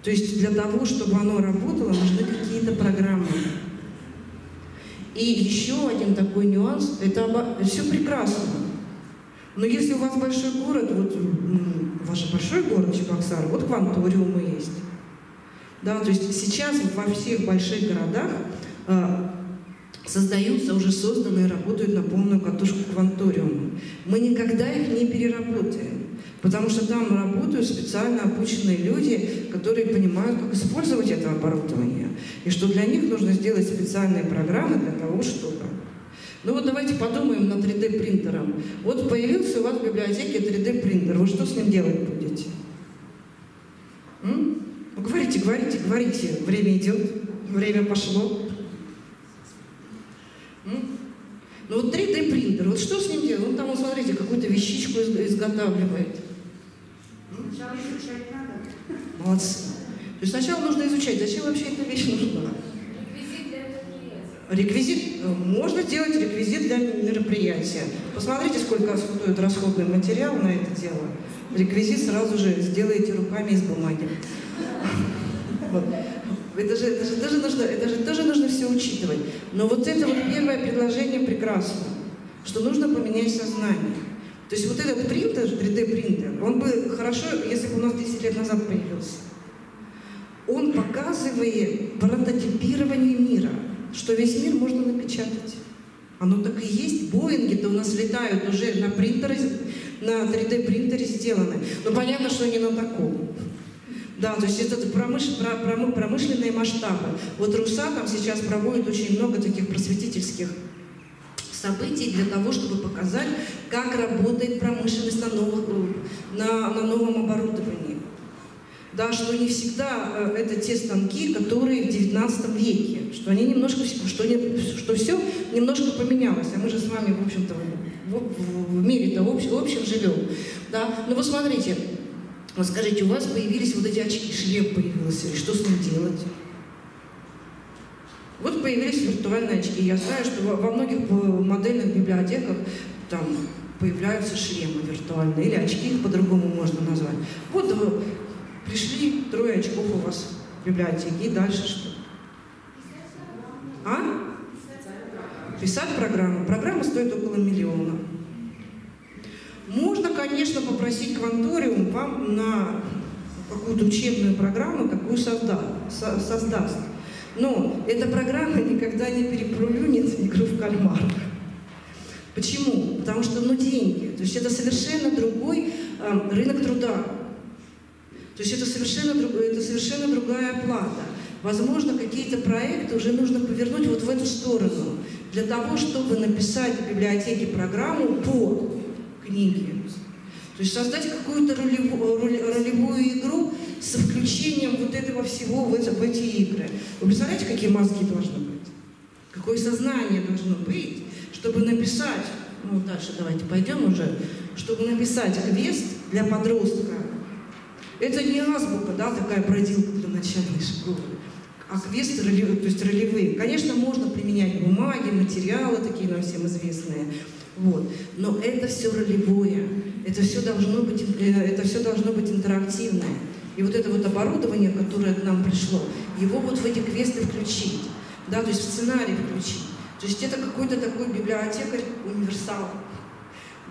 То есть для того, чтобы оно работало, нужны какие-то программы. И еще один такой нюанс, это все прекрасно. Но если у вас большой город, вот ваш большой город Чебоксары, вот кванториумы есть. Да, то есть сейчас во всех больших городах создаются, уже созданные, работают на полную катушку кванториумы. Мы никогда их не переработаем, потому что там работают специально обученные люди, которые понимают, как использовать это оборудование, и что для них нужно сделать специальные программы для того, чтобы... Давайте подумаем над 3D-принтером. Вот появился у вас в библиотеке 3D-принтер, вы что с ним делать будете? Говорите, время идет, время пошло. Вот 3D-принтер, вот что с ним делать? Он там, смотрите, какую-то вещичку изготавливает. Сначала изучать надо. Молодцы. То есть сначала нужно изучать, зачем вообще эта вещь нужна? Реквизит. Можно делать реквизит для мероприятия. Посмотрите, сколько стоит расходный материал на это дело. Реквизит сразу же сделаете руками из бумаги. Это же тоже нужно все учитывать. Но вот это вот первое предложение прекрасно, что нужно поменять сознание. То есть вот этот принтер, 3D-принтер, он бы хорошо, если бы у нас 10 лет назад появился. Он показывает прототипирование мира, что весь мир можно напечатать. Оно так и есть. Боинги-то у нас летают уже на принтере, на 3D-принтере сделаны. Но понятно, что не на таком. Да, то есть это промышленные масштабы. Вот Русатом сейчас проводит очень много таких просветительских событий для того, чтобы показать, как работает промышленность на новом оборудовании. Да, что не всегда это те станки, которые в 19 веке, что они немножко, что все немножко поменялось, а мы же с вами, в общем-то, в мире-то в общем живем. Да? Но вы смотрите, вот скажите, у вас появились вот эти очки, шлем появился, и что с ним делать? Вот появились виртуальные очки. Я знаю, что во многих модельных библиотеках там появляются шлемы виртуальные, или очки их по-другому можно назвать. Вот вы пришли, 3 очков у вас в библиотеке, и дальше что? Писать программу. Программа стоит около 1 миллиона. Можно, конечно, попросить Кванториум вам на какую-то учебную программу такую создаст. Но эта программа никогда не переплюнет игру в кальмар. Почему? Потому что, деньги. То есть это совершенно другой рынок труда. То есть это совершенно другая оплата. Возможно, какие-то проекты уже нужно повернуть вот в эту сторону, для того, чтобы написать в библиотеке программу по книге. То есть создать какую-то ролевую игру со включением вот этого всего в эти игры. Вы представляете, какие мозги должны быть? Какое сознание должно быть, чтобы написать, дальше давайте пойдем уже, чтобы написать квест для подростка. Это не азбука, такая бродилка для начальной школы, а квесты ролевые, то есть ролевые. Конечно, можно применять бумаги, материалы, такие нам всем известные, но это все ролевое, это все должно быть интерактивное. И вот это вот оборудование, которое к нам пришло, его вот в эти квесты включить, то есть в сценарий включить. То есть это какой-то такой библиотекарь-универсал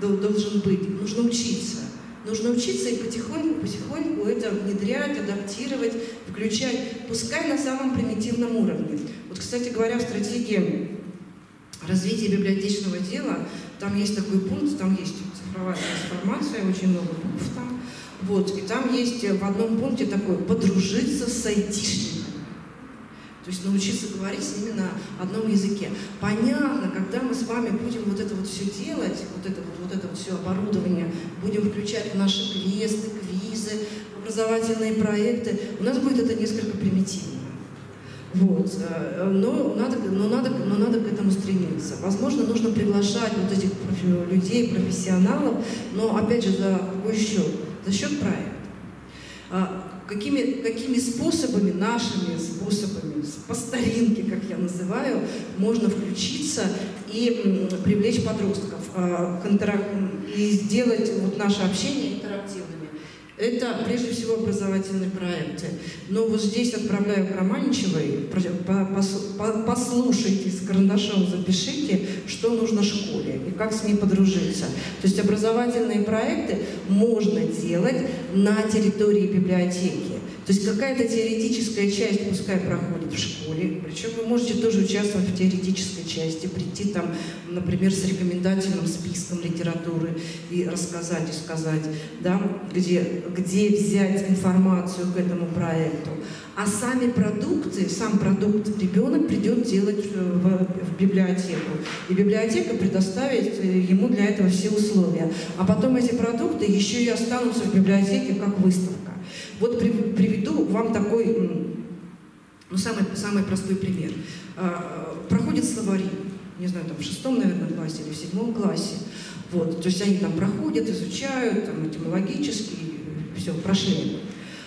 должен быть. Нужно учиться. Нужно учиться и потихоньку это внедрять, адаптировать, включать, пускай на самом примитивном уровне. Вот, кстати говоря, в стратегии развития библиотечного дела там есть такой пункт, там есть цифровая трансформация, очень много букв там. И там есть в одном пункте такой «подружиться с айтишниками». То есть научиться говорить с ними на одном языке. Понятно, когда мы с вами будем вот это вот все делать, вот это вот все оборудование, будем включать в наши квесты, квизы, образовательные проекты, у нас будет это несколько примитивно. Но надо к этому стремиться. Возможно, нужно приглашать вот этих людей, профессионалов, но опять же, за какой счет? За счет проекта. Какими способами, нашими способами, по старинке, как я называю, можно включиться и привлечь подростков, и сделать наше общение интерактивными. Это прежде всего образовательные проекты. Но вот здесь отправляю к Романичевой, послушайте, с карандашом запишите, что нужно школе и как с ней подружиться. То есть образовательные проекты можно делать на территории библиотеки. То есть какая-то теоретическая часть пускай проходит в школе, причем вы можете тоже участвовать в теоретической части, прийти там, например, с рекомендательным списком литературы и рассказать, и сказать, где взять информацию к этому проекту. А сам продукт ребенок придет делать в библиотеку. И библиотека предоставит ему для этого все условия. А потом эти продукты еще и останутся в библиотеке как выставка. Вот приведу вам такой, самый простой пример. Проходят словари, не знаю, там в 6, наверное, классе или в 7 классе. То есть они там проходят, изучают, там, этимологически, все, прошли.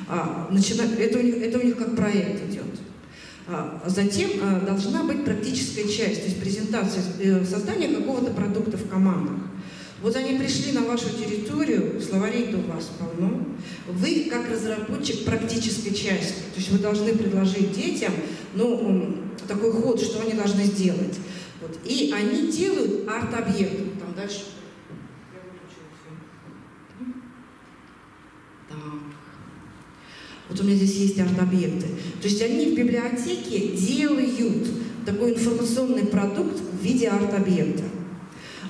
Это у них как проект идет. Затем должна быть практическая часть, то есть презентация, создание какого-то продукта в командах. Они пришли на вашу территорию, словарей-то у вас полно. Вы, как разработчик практической части, то есть вы должны предложить детям, такой ход, что они должны сделать. И они делают арт-объект. Там дальше. У меня здесь есть арт-объекты. То есть они в библиотеке делают такой информационный продукт в виде арт-объекта.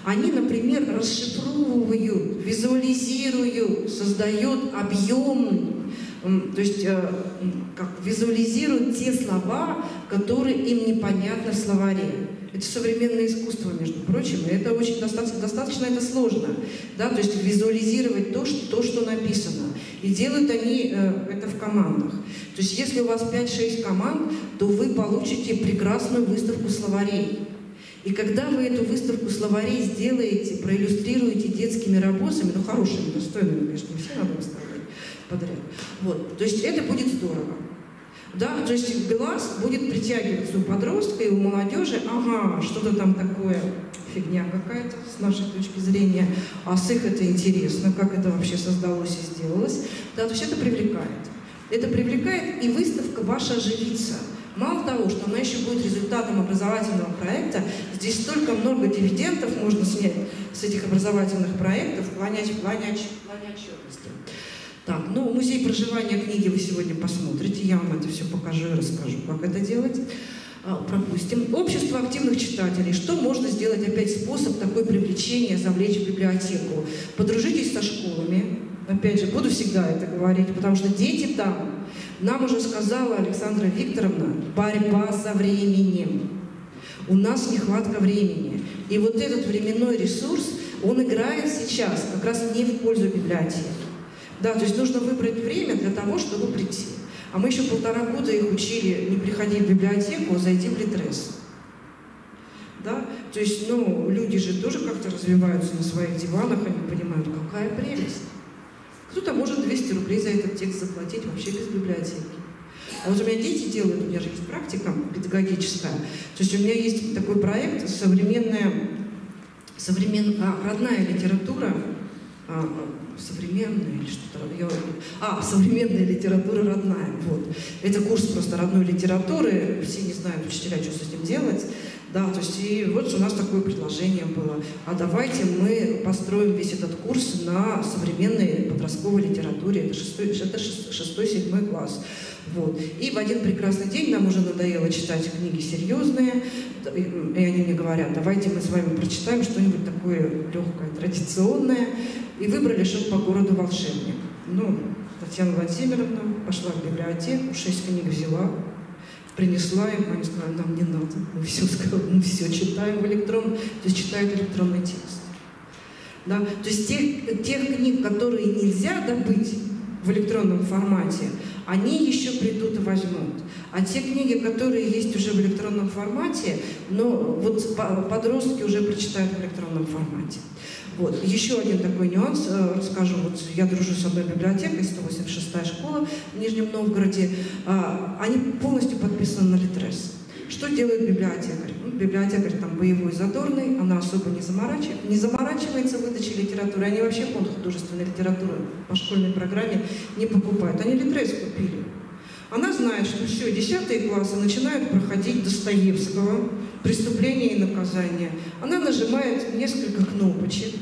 Они, например, расшифровывают, визуализируют, создают объемный, то есть визуализируют те слова, которые им непонятны в словаре. Это современное искусство, между прочим, и это очень достаточно это сложно, то есть визуализировать то, что написано. И делают они это в командах. То есть если у вас 5-6 команд, то вы получите прекрасную выставку словарей. И когда вы эту выставку словарей сделаете, проиллюстрируете детскими работами, хорошими, достойными, конечно, не все надо выставлять подряд. То есть это будет здорово. То есть глаз будет притягиваться у подростка и у молодежи, что-то там такое, фигня какая-то с нашей точки зрения, а с их это интересно, как это вообще создалось и сделалось. То есть это привлекает. Это привлекает, и выставка ваша оживится. Мало того, что она еще будет результатом образовательного проекта, здесь столько много дивидендов можно снять с этих образовательных проектов в плане отчетности. Так, ну, музей проживания книги вы сегодня посмотрите, я вам это все покажу и расскажу, как это делать. Пропустим. Общество активных читателей. Что можно сделать? Опять способ такой привлечения, завлечь в библиотеку. Подружитесь со школами. Опять же, буду всегда это говорить, потому что дети там. Нам уже сказала Александра Викторовна, борьба со временем. У нас нехватка времени. И вот этот временной ресурс, он играет сейчас как раз не в пользу библиотеки. Да, то есть нужно выбрать время для того, чтобы прийти. А мы еще 1,5 года их учили не приходить в библиотеку, а зайти в Литрес. Да? То есть, ну, люди же тоже как-то развиваются на своих диванах, они понимают, какая прелесть. Кто-то может 200 рублей за этот текст заплатить вообще без библиотеки. А вот у меня дети делают, у меня же есть практика педагогическая. То есть у меня есть такой проект родная литература, современная или что-то. Современная литература родная. Вот. Это курс просто родной литературы. Все не знают, учителя, что с этим делать. Да, то есть и вот у нас такое предложение было. А давайте мы построим весь этот курс на современной подростковой литературе. Это 6-7 класс. Вот. И в один прекрасный день нам уже надоело читать книги серьезные. И они мне говорят, давайте мы с вами прочитаем что-нибудь такое легкое, традиционное. И выбрали «Шаг по городу волшебник». Ну, Татьяна Владимировна пошла в библиотеку, 6 книг взяла, принесла им, они сказали, нам не надо, мы все читаем в электронном, то есть читают электронный текст. Да? То есть тех книг, которые нельзя добыть в электронном формате, они еще придут и возьмут. А те книги, которые есть уже в электронном формате, но вот подростки уже прочитают в электронном формате. Вот. Еще один такой нюанс расскажу. Вот я дружу с одной библиотекой, 186-я школа в Нижнем Новгороде. Они полностью подписаны на Литрес. Что делает библиотекарь? Библиотекарь там боевой, задорный, она особо не заморачивается выдачей литературы. Они вообще фонд художественной литературы по школьной программе не покупают. Они Литрес купили. Она знает, что все, 10 классы начинают проходить Достоевского, «Преступление и наказание». Она нажимает несколько кнопочек,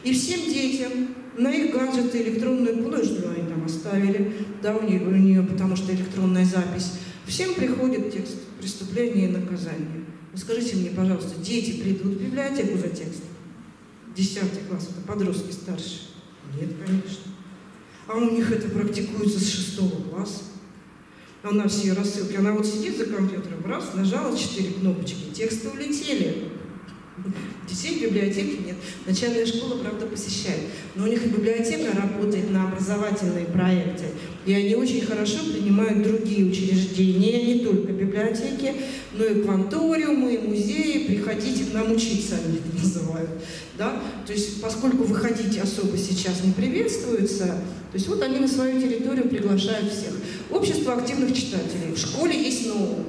и всем детям на их гаджеты электронную, ну что они там оставили, да, у нее, потому что электронная запись, всем приходит текст «Преступление и наказание». Вы скажите мне, пожалуйста, дети придут в библиотеку за текстом? 10 класс, это подростки старше? Нет, конечно. А у них это практикуется с 6 класса. Она все рассылки, она вот сидит за компьютером, раз, нажала 4 кнопочки, тексты улетели. Детей в библиотеке нет. Начальная школа, правда, посещает. Но у них и библиотека работает на образовательные проекты. И они очень хорошо принимают другие учреждения, не только библиотеки, но и кванториумы, и музеи. Приходите к нам учиться, они это называют. Да? То есть, поскольку выходить особо сейчас не приветствуется, то есть вот они на свою территорию приглашают всех. Общество активных читателей. В школе есть ноу.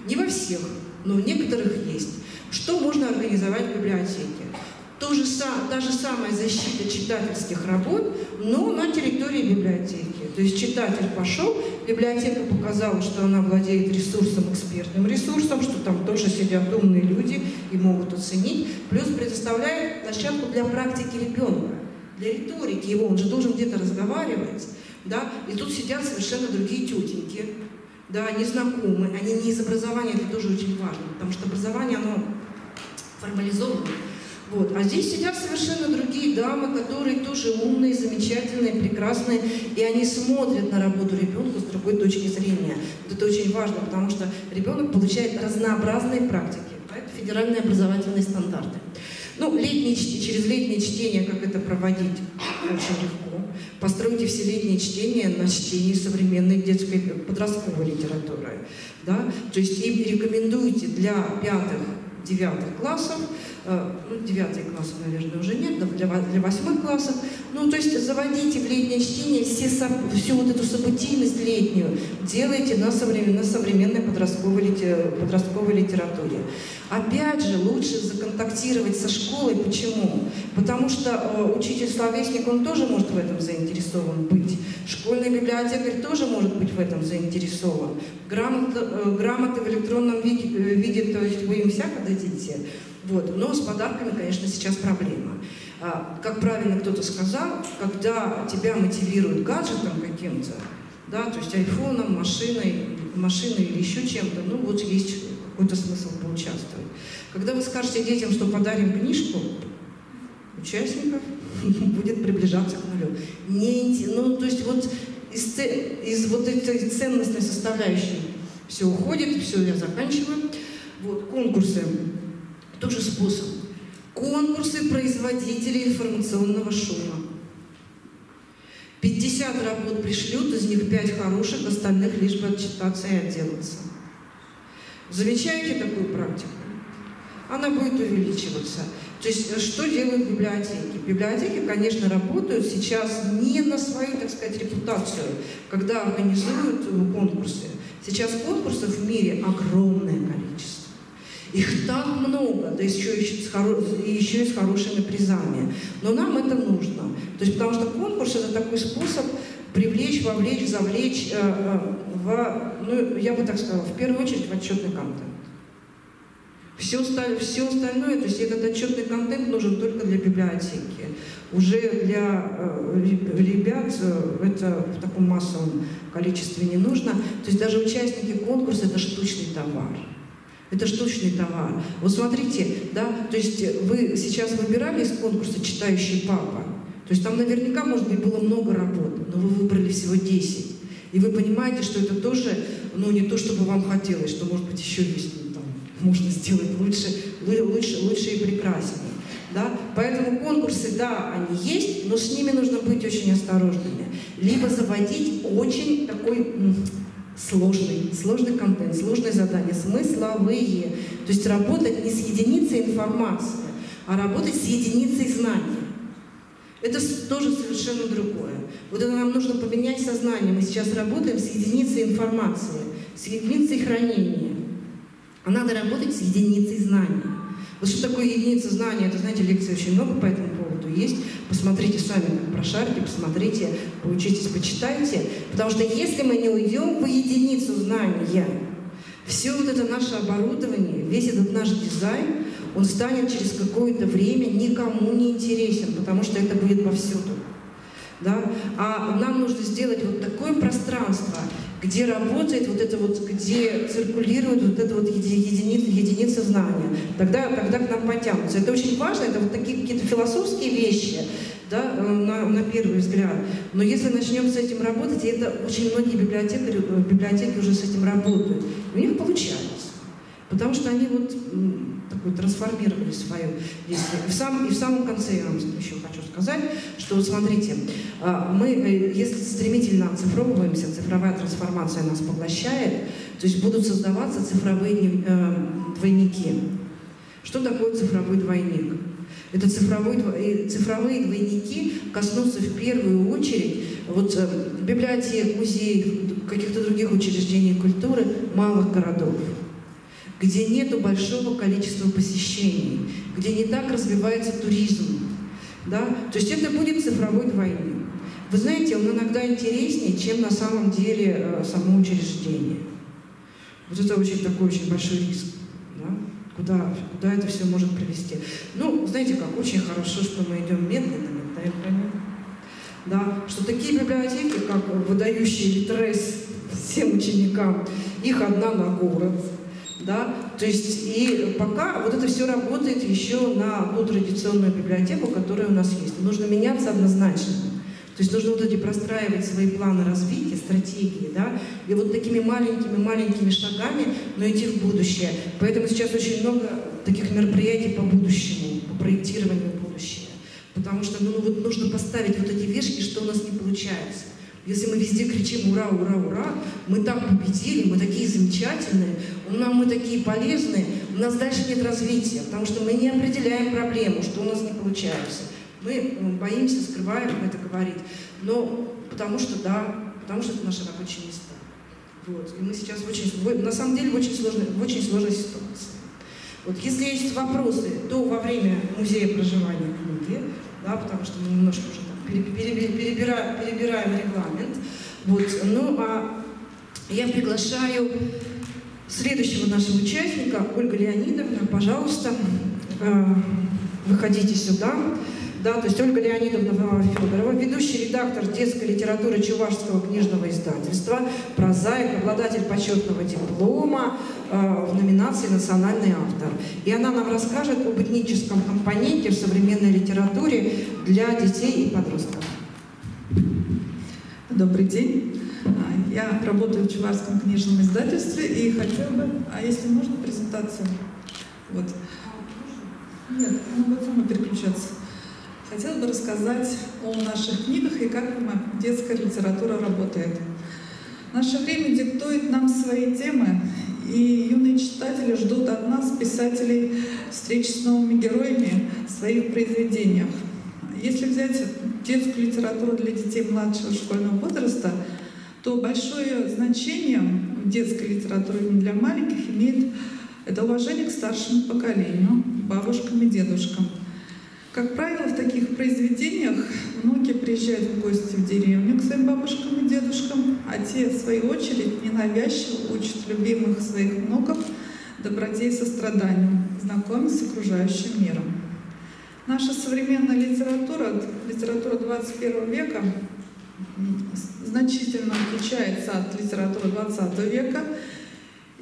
Не во всех, но в некоторых есть. Что можно организовать в библиотеке? Та же самая защита читательских работ, но на территории библиотеки. То есть читатель пошел, библиотека показала, что она владеет ресурсом, экспертным ресурсом, что там тоже сидят умные люди и могут оценить, плюс предоставляет площадку для практики ребенка, для риторики его, он же должен где-то разговаривать. Да? И тут сидят совершенно другие тетеньки, да, незнакомые, они не из образования, это тоже очень важно, потому что образование, оно формализовано. Вот. А здесь сидят совершенно другие дамы, которые тоже умные, замечательные, прекрасные, и они смотрят на работу ребенка с другой точки зрения. Вот это очень важно, потому что ребенок получает разнообразные практики, это федеральные образовательные стандарты. Ну, через летнее чтение, как это проводить, очень легко. Постройте все летние чтения на чтении современной детской подростковой литературы. Да? То есть им рекомендуйте для 5-9 классов, 9 классы, наверное, уже нет, это для 8 классов. Ну, то есть заводите в летнее чтение всю вот эту событийность летнюю, делайте на современной подростковой литературе. Опять же, лучше законтактировать со школой. Почему? Потому что учитель-словесник, он тоже может в этом заинтересован быть. Школьный библиотекарь тоже может быть в этом заинтересован. Грамоты в электронном виде, то есть вы им всяко дадите. Вот. Но с подарками, конечно, сейчас проблема. Как правильно кто-то сказал, когда тебя мотивируют гаджетом каким-то, да, то есть айфоном, машиной или еще чем-то, ну вот есть какой-то смысл поучаствовать. Когда вы скажете детям, что подарим книжку, участников будет приближаться к нулю. Ну, то есть вот из вот этой ценностной составляющей все уходит, все, я заканчиваю. Вот, конкурсы. Тот же способ. Конкурсы производителей информационного шума. 50 работ пришлют, из них 5 хороших, остальных лишь бы отчитаться и отделаться. Замечаете такую практику? Она будет увеличиваться. То есть что делают библиотеки? Библиотеки, конечно, работают сейчас не на свою, так сказать, репутацию, когда организуют конкурсы. Сейчас конкурсов в мире огромное количество. Их так много, да еще и с хорошими призами. Но нам это нужно. То есть, потому что конкурс — это такой способ привлечь, вовлечь, завлечь, ну, я бы так сказала, в первую очередь в отчетный контент. Все остальное, то есть этот отчетный контент нужен только для библиотеки. Уже для ребят это в таком массовом количестве не нужно. То есть даже участники конкурса — это штучный товар. Это штучный товар. Вот смотрите, да, то есть вы сейчас выбирали из конкурса «Читающий папа». То есть там наверняка, может быть, было много работ, но вы выбрали всего 10. И вы понимаете, что это тоже, ну, не то, чтобы вам хотелось, что, может быть, еще есть, ну, там, можно сделать лучше и прекраснее. Да? Поэтому конкурсы, да, они есть, но с ними нужно быть очень осторожными. Либо заводить очень такой сложный контент, сложные задания, смысловые. То есть работать не с единицей информации, а работать с единицей знаний. Это тоже совершенно другое. Вот это нам нужно поменять сознание. Мы сейчас работаем с единицей информации, с единицей хранения. А надо работать с единицей знаний. Вот что такое единица знания? Это, знаете, лекций очень много по этому поводу есть. Посмотрите сами, как прошарите, посмотрите, поучитесь, почитайте. Потому что если мы не уйдем по единицу знания, все вот это наше оборудование, весь этот наш дизайн, он станет через какое-то время никому не интересен, потому что это будет повсюду. Да? А нам нужно сделать вот такое пространство, где работает вот это вот, где циркулирует вот эта вот единица знания. Тогда к нам потянутся. Это очень важно, это вот такие какие-то философские вещи, да, на первый взгляд. Но если начнем с этим работать, и это очень многие библиотеки уже с этим работают, и у них получается. Потому что они вот такой трансформировали свое действие. И в самом конце я вам еще хочу сказать, что вот смотрите, мы, если стремительно оцифровываемся, цифровая трансформация нас поглощает, то есть будут создаваться цифровые двойники. Что такое цифровой двойник? Это цифровые двойники коснутся в первую очередь вот, библиотек, музеев, каких-то других учреждений культуры малых городов, где нету большого количества посещений, где не так развивается туризм. Да? То есть это будет цифровой двойник. Вы знаете, он иногда интереснее, чем на самом деле само учреждение. Вот это такой очень большой риск. Да? Куда это все может привести. Ну, знаете как, очень хорошо, что мы идем медленными темпами. Да? Что такие библиотеки, как выдающие литрес всем ученикам, их одна на город. Да? То есть и пока вот это все работает еще на ту традиционную библиотеку, которая у нас есть. Нужно меняться однозначно. То есть нужно вот эти простраивать свои планы развития, стратегии, да? И вот такими маленькими шагами, но идти в будущее. Поэтому сейчас очень много таких мероприятий по будущему, по проектированию будущего. Потому что вот нужно поставить вот эти вешки, что у нас не получается. Если мы везде кричим «Ура, ура, ура!», мы так победили, мы такие замечательные, мы такие полезные, у нас дальше нет развития, потому что мы не определяем проблему, что у нас не получается. Мы боимся, скрываем это говорить, но потому что это наши рабочие места. Вот. И мы сейчас на самом деле в очень сложной ситуации. Вот. Если есть вопросы, то во время музея проживания книги, да, потому что мы немножко уже перебираем регламент. Вот. Ну а я приглашаю следующего нашего участника, Ольга Леонидовна, пожалуйста, выходите сюда. Да, то есть Ольга Леонидовна Федорова, ведущий редактор детской литературы Чувашского книжного издательства, прозаик, обладатель почетного диплома в номинации «Национальный автор». И она нам расскажет об этническом компоненте в современной литературе для детей и подростков. Добрый день. Я работаю в Чувашском книжном издательстве и хотела бы, если можно, презентацию. Вот. Нет, она будет сама переключаться. Хотела бы рассказать о наших книгах и как детская литература работает. Наше время диктует нам свои темы, и юные читатели ждут от нас, писателей, встреч с новыми героями в своих произведениях. Если взять детскую литературу для детей младшего школьного возраста, то большое значение в детской литературе для маленьких имеет это уважение к старшему поколению, бабушкам и дедушкам. Как правило, в таких произведениях внуки приезжают в гости в деревню к своим бабушкам и дедушкам, а те, в свою очередь, ненавязчиво учат любимых своих внуков доброте и состраданию, знакомясь с окружающим миром. Наша современная литература 21 века, значительно отличается от литературы 20 века,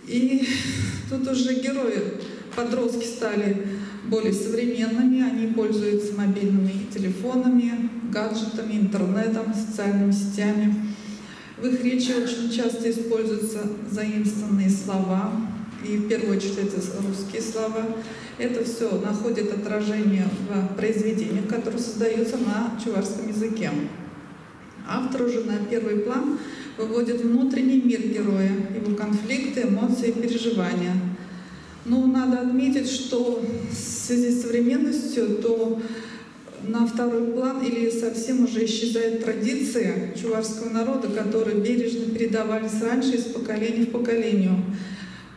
и тут уже герои, подростки стали более современными, они пользуются мобильными телефонами, гаджетами, интернетом, социальными сетями. В их речи очень часто используются заимствованные слова, и в первую очередь это русские слова. Это все находит отражение в произведениях, которые создаются на чувашском языке. Автор уже на первый план выводит внутренний мир героя, его конфликты, эмоции и переживания. Но надо отметить, что в связи с современностью, то на второй план или совсем уже исчезает традиция чувашского народа, которые бережно передавались раньше из поколения в поколение.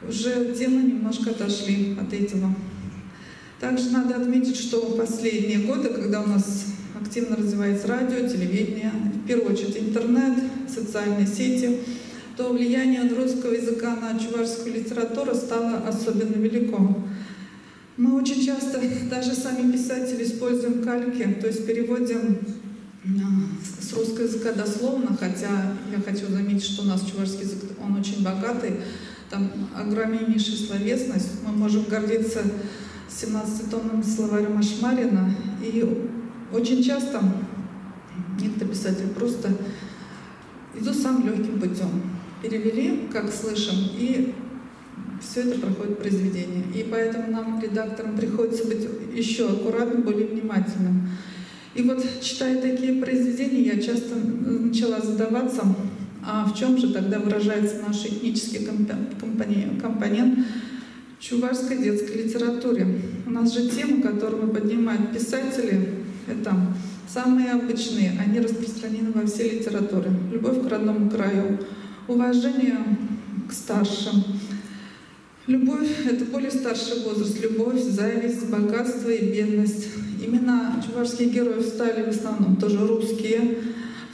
Уже темы немножко отошли от этого. Также надо отметить, что в последние годы, когда у нас активно развивается радио, телевидение, в первую очередь интернет, социальные сети, то влияние русского языка на чувашскую литературу стало особенно велико. Мы очень часто, даже сами писатели, используем кальки, то есть переводим с русского языка дословно, хотя я хочу заметить, что у нас чувашский язык, он очень богатый, там огромнейшая словесность, мы можем гордиться 17-томным словарем Ашмарина, и очень часто некоторые писатели просто идут самым легким путем. Перевели, как слышим, и все это проходит произведение. И поэтому нам, редакторам, приходится быть еще аккуратным, более внимательным. И вот, читая такие произведения, я часто начала задаваться, а в чем же тогда выражается наш этнический компонент в чувашской детской литературе. У нас же темы, которые поднимают писатели, это самые обычные, они распространены во всей литературе. Любовь к родному краю, уважение к старшим. Любовь — это более старший возраст. Любовь, зависть, богатство и бедность. Имена чувашских героев стали в основном тоже русские.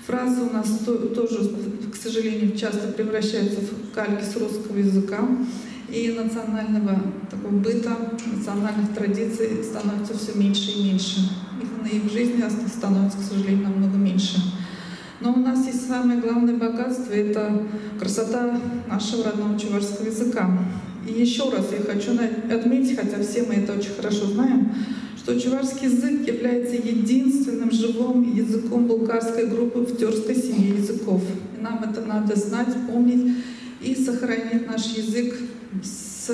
Фразы у нас тоже, к сожалению, часто превращаются в кальки с русского языка. И национального такого быта, национальных традиций становится все меньше и меньше. Их в жизни становится, к сожалению, намного меньше. Но у нас есть самое главное богатство — это красота нашего родного чувашского языка. И еще раз я хочу отметить, хотя все мы это очень хорошо знаем, что чувашский язык является единственным живым языком булгарской группы в тюркской семье языков. И нам это надо знать, помнить и сохранить наш язык с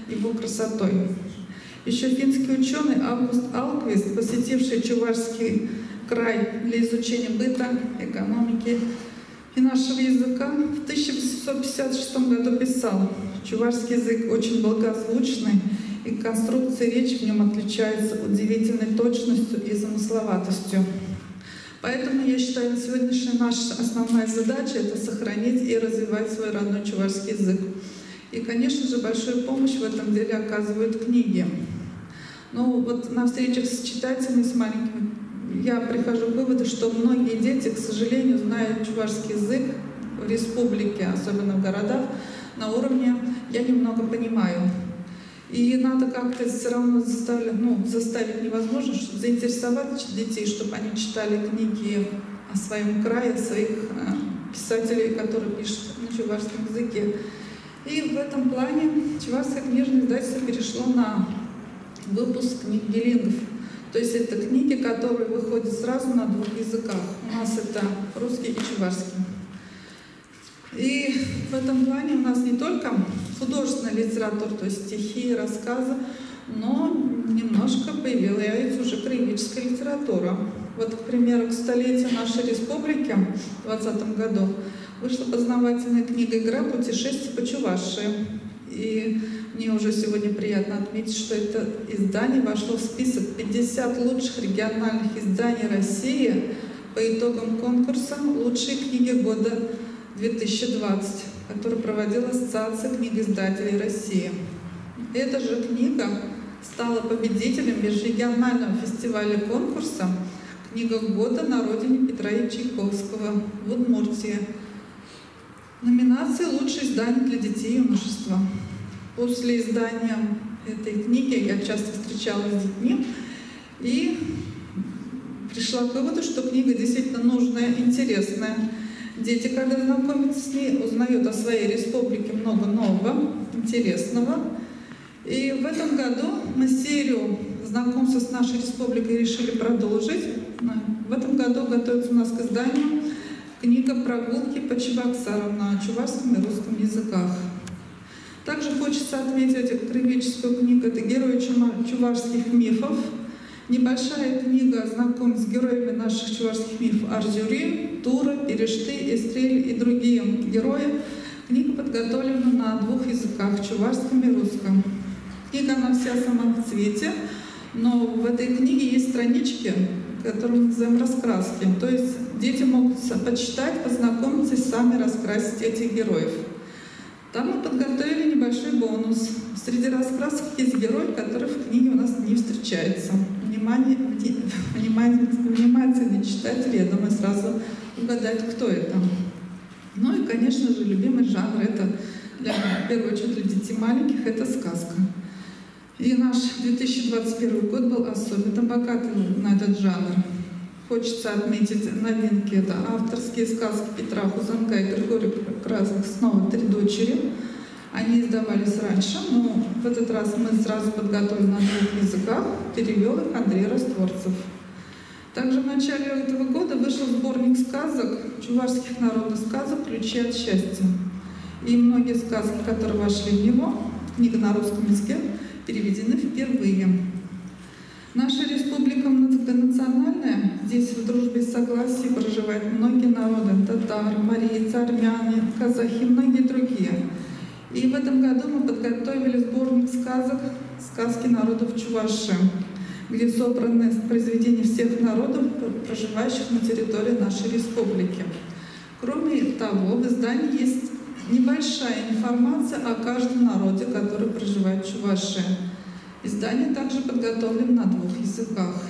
его красотой. Еще финский ученый Август Алквист, посетивший Чувашский край для изучения быта, экономики и нашего языка, в 1856 году писал: «Чувашский язык очень благозвучный и конструкция речи в нем отличается удивительной точностью и замысловатостью. Поэтому я считаю, сегодняшняя наша основная задача — это сохранить и развивать свой родной чувашский язык. И, конечно же, большую помощь в этом деле оказывают книги. Ну вот на встречах с читателями, с маленькими, я прихожу к выводу, что многие дети, к сожалению, знают чувашский язык в республике, особенно в городах, на уровне «я немного понимаю». И надо как-то все равно заставить невозможно, чтобы заинтересовать детей, чтобы они читали книги о своем крае, своих писателей, которые пишут на чувашском языке. И в этом плане Чувашское книжное издательство перешло на выпуск книг билингов. То есть это книги, которые выходят сразу на двух языках. У нас это русский и чувашский. И в этом плане у нас не только художественная литература, то есть стихи, рассказы, но немножко появилась уже краеведческая литература. Вот, к примеру, к столетию нашей республики в 2020 году вышла познавательная книга «Игра. Путешествие по Чувашии». И мне уже сегодня приятно отметить, что это издание вошло в список 50 лучших региональных изданий России по итогам конкурса «Лучшие книги года 2020», который проводила Ассоциация книгоиздателей России. Эта же книга стала победителем межрегионального фестиваля конкурса «Книга года на родине Петра и Чайковского» в Удмуртии. Номинация «Лучшее издание для детей и юношества». После издания этой книги я часто встречалась с детьми и пришла к выводу, что книга действительно нужная, интересная. Дети, когда знакомятся с ней, узнают о своей республике много нового, интересного. И в этом году мы серию знакомства с нашей республикой решили продолжить. В этом году готовится у нас к изданию книга «Прогулки по Чебоксарам» на чувашском и русском языках. Также хочется отметить краеведческую книгу «Это герои чувашских мифов». Небольшая книга знакомит с героями наших чувашских мифов Арзюри, Тура, Перешты, Эстрель и другие герои. Книга подготовлена на двух языках — чувашском и русском. Книга она вся сама в цвете, но в этой книге есть странички, которые мы называем раскраски. То есть дети могут почитать, познакомиться и сами раскрасить этих героев. Там мы подготовили небольшой бонус. Среди раскрасок есть герой, который в книге у нас не встречается. Внимательный читатель, я думаю, сразу угадает, кто это. Ну и, конечно же, любимый жанр — это, в первую очередь, для детей маленьких — это сказка. И наш 2021 год был особенно богатый на этот жанр. Хочется отметить новинки. Это авторские сказки Петра Хузанка и Григория Красных «Снова три дочери». Они издавались раньше, но в этот раз мы сразу подготовили на двух языках, перевел их Андрей Растворцев. Также в начале этого года вышел сборник сказок, чувашских народных сказок «Ключи от счастья». И многие сказки, которые вошли в него, книга на русском языке, переведены впервые. Наша республика многонациональная. Здесь в дружбе и согласии проживают многие народы: татары, марийцы, армяне, казахи и многие другие. И в этом году мы подготовили сборник сказок «Сказки народов Чувашии», где собраны произведения всех народов, проживающих на территории нашей республики. Кроме того, в издании есть небольшая информация о каждом народе, который проживает в Чувашии. Издание также подготовлено на двух языках.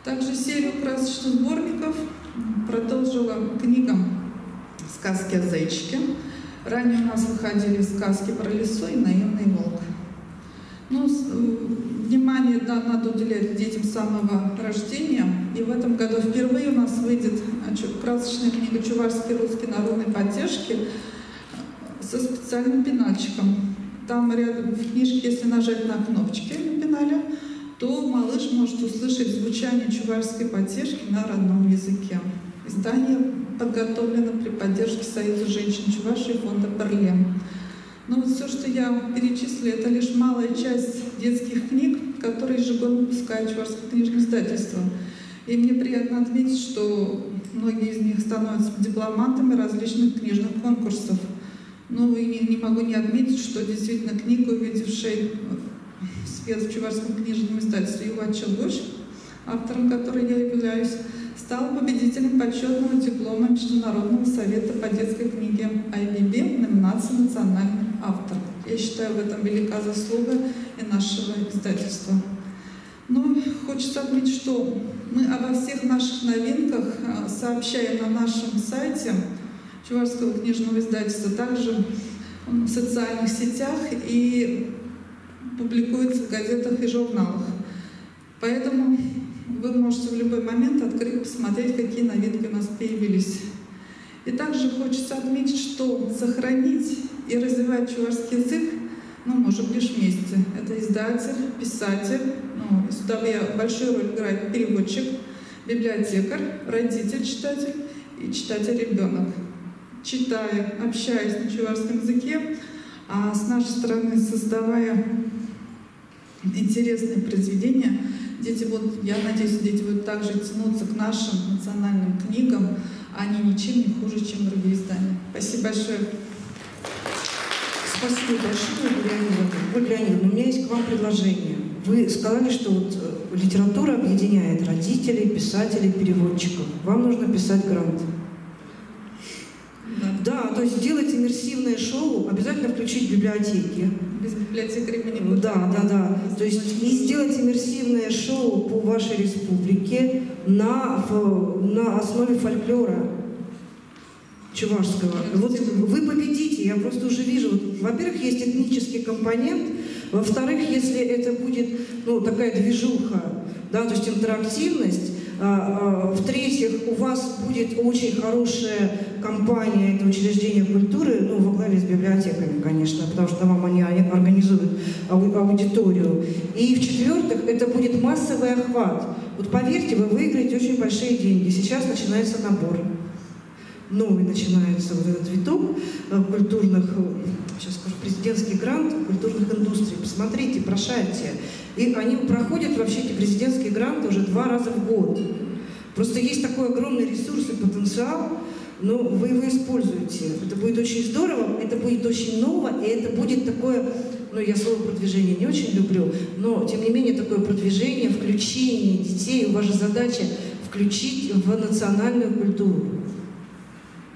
Также серию красочных сборников продолжила книга «Сказки о зайчике». Ранее у нас выходили сказки про лису и наивный волк. Ну, внимание надо уделять детям с самого рождения. И в этом году впервые у нас выйдет красочная книга «Чувашские русские народные потешки» со специальным пенальчиком. Там рядом в книжке, если нажать на кнопочки на пенале, то малыш может услышать звучание чувашской потешки на родном языке. Издание подготовлено при поддержке Союза женщин Чувашии и фонда «Берлин». Но вот все, что я перечислила, это лишь малая часть детских книг, которые ежегодно выпускает Чувашское книжное издательство. И мне приятно отметить, что многие из них становятся дипломантами различных книжных конкурсов. Ну и не могу не отметить, что действительно книга, увидевшая свет в Чувашском книжном издательстве Юват Челгуш, автором которой я являюсь, стал победителем почетного диплома Международного совета по детской книге IBB в номинации «Национальный автор». Я считаю, в этом велика заслуга и нашего издательства. Но хочется отметить, что мы обо всех наших новинках сообщаем на нашем сайте Чувашского книжного издательства, также в социальных сетях и публикуется в газетах и журналах. Поэтому вы можете в любой момент открыть, посмотреть, какие новинки у нас появились. И также хочется отметить, что сохранить и развивать чувашский язык мы можем лишь вместе. Это издатель, писатель, сюда большую роль играет переводчик, библиотекарь, родитель, читатель и читатель-ребенок. Читая, общаясь на чувашском языке, а с нашей стороны создавая интересные произведения, дети будут, я надеюсь, дети будут также тянуться к нашим национальным книгам, а они ничем не хуже, чем другие издания. Спасибо большое. Спасибо большое, Ольга Леонидовна. У меня есть к вам предложение. Вы сказали, что вот литература объединяет родителей, писателей, переводчиков. Вам нужно писать грант. Да, то есть сделать иммерсивное шоу, обязательно включить библиотеки. Без библиотекарей мы не будем. Да. То есть и сделать иммерсивное шоу по вашей республике на основе фольклора чувашского. Вот вы победите, я просто уже вижу. Вот, во-первых, есть этнический компонент, во-вторых, если это будет такая движуха, да, то есть интерактивность, в-третьих, у вас будет очень хорошая компания, это учреждение культуры, во главе с библиотеками, конечно, потому что вам они организуют аудиторию. И в-четвертых, это будет массовый охват. Вот поверьте, вы выиграете очень большие деньги. Сейчас начинается набор. Новый начинается вот этот виток культурных, сейчас скажу, президентский грант культурных индустрий. Посмотрите, прошарьте. И они проходят вообще эти президентские гранты уже 2 раза в год. Просто есть такой огромный ресурс и потенциал, но вы его используете. Это будет очень здорово, это будет очень ново, и это будет такое, я слово продвижение не очень люблю, но тем не менее такое продвижение, включение детей. Ваша задача включить в национальную культуру.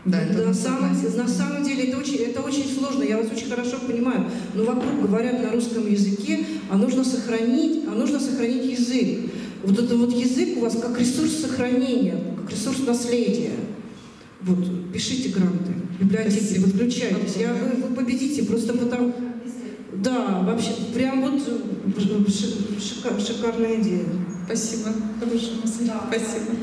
Да, на самом деле это очень сложно, я вас очень хорошо понимаю, но вокруг говорят на русском языке, а нужно сохранить язык. Вот это вот язык у вас как ресурс сохранения, как ресурс наследия. Вот, пишите гранты, библиотеки, подключайтесь. Вы победите, просто потому... Да, вообще, прям вот шикарная идея. Спасибо. Хорошая мысль. Да. Спасибо.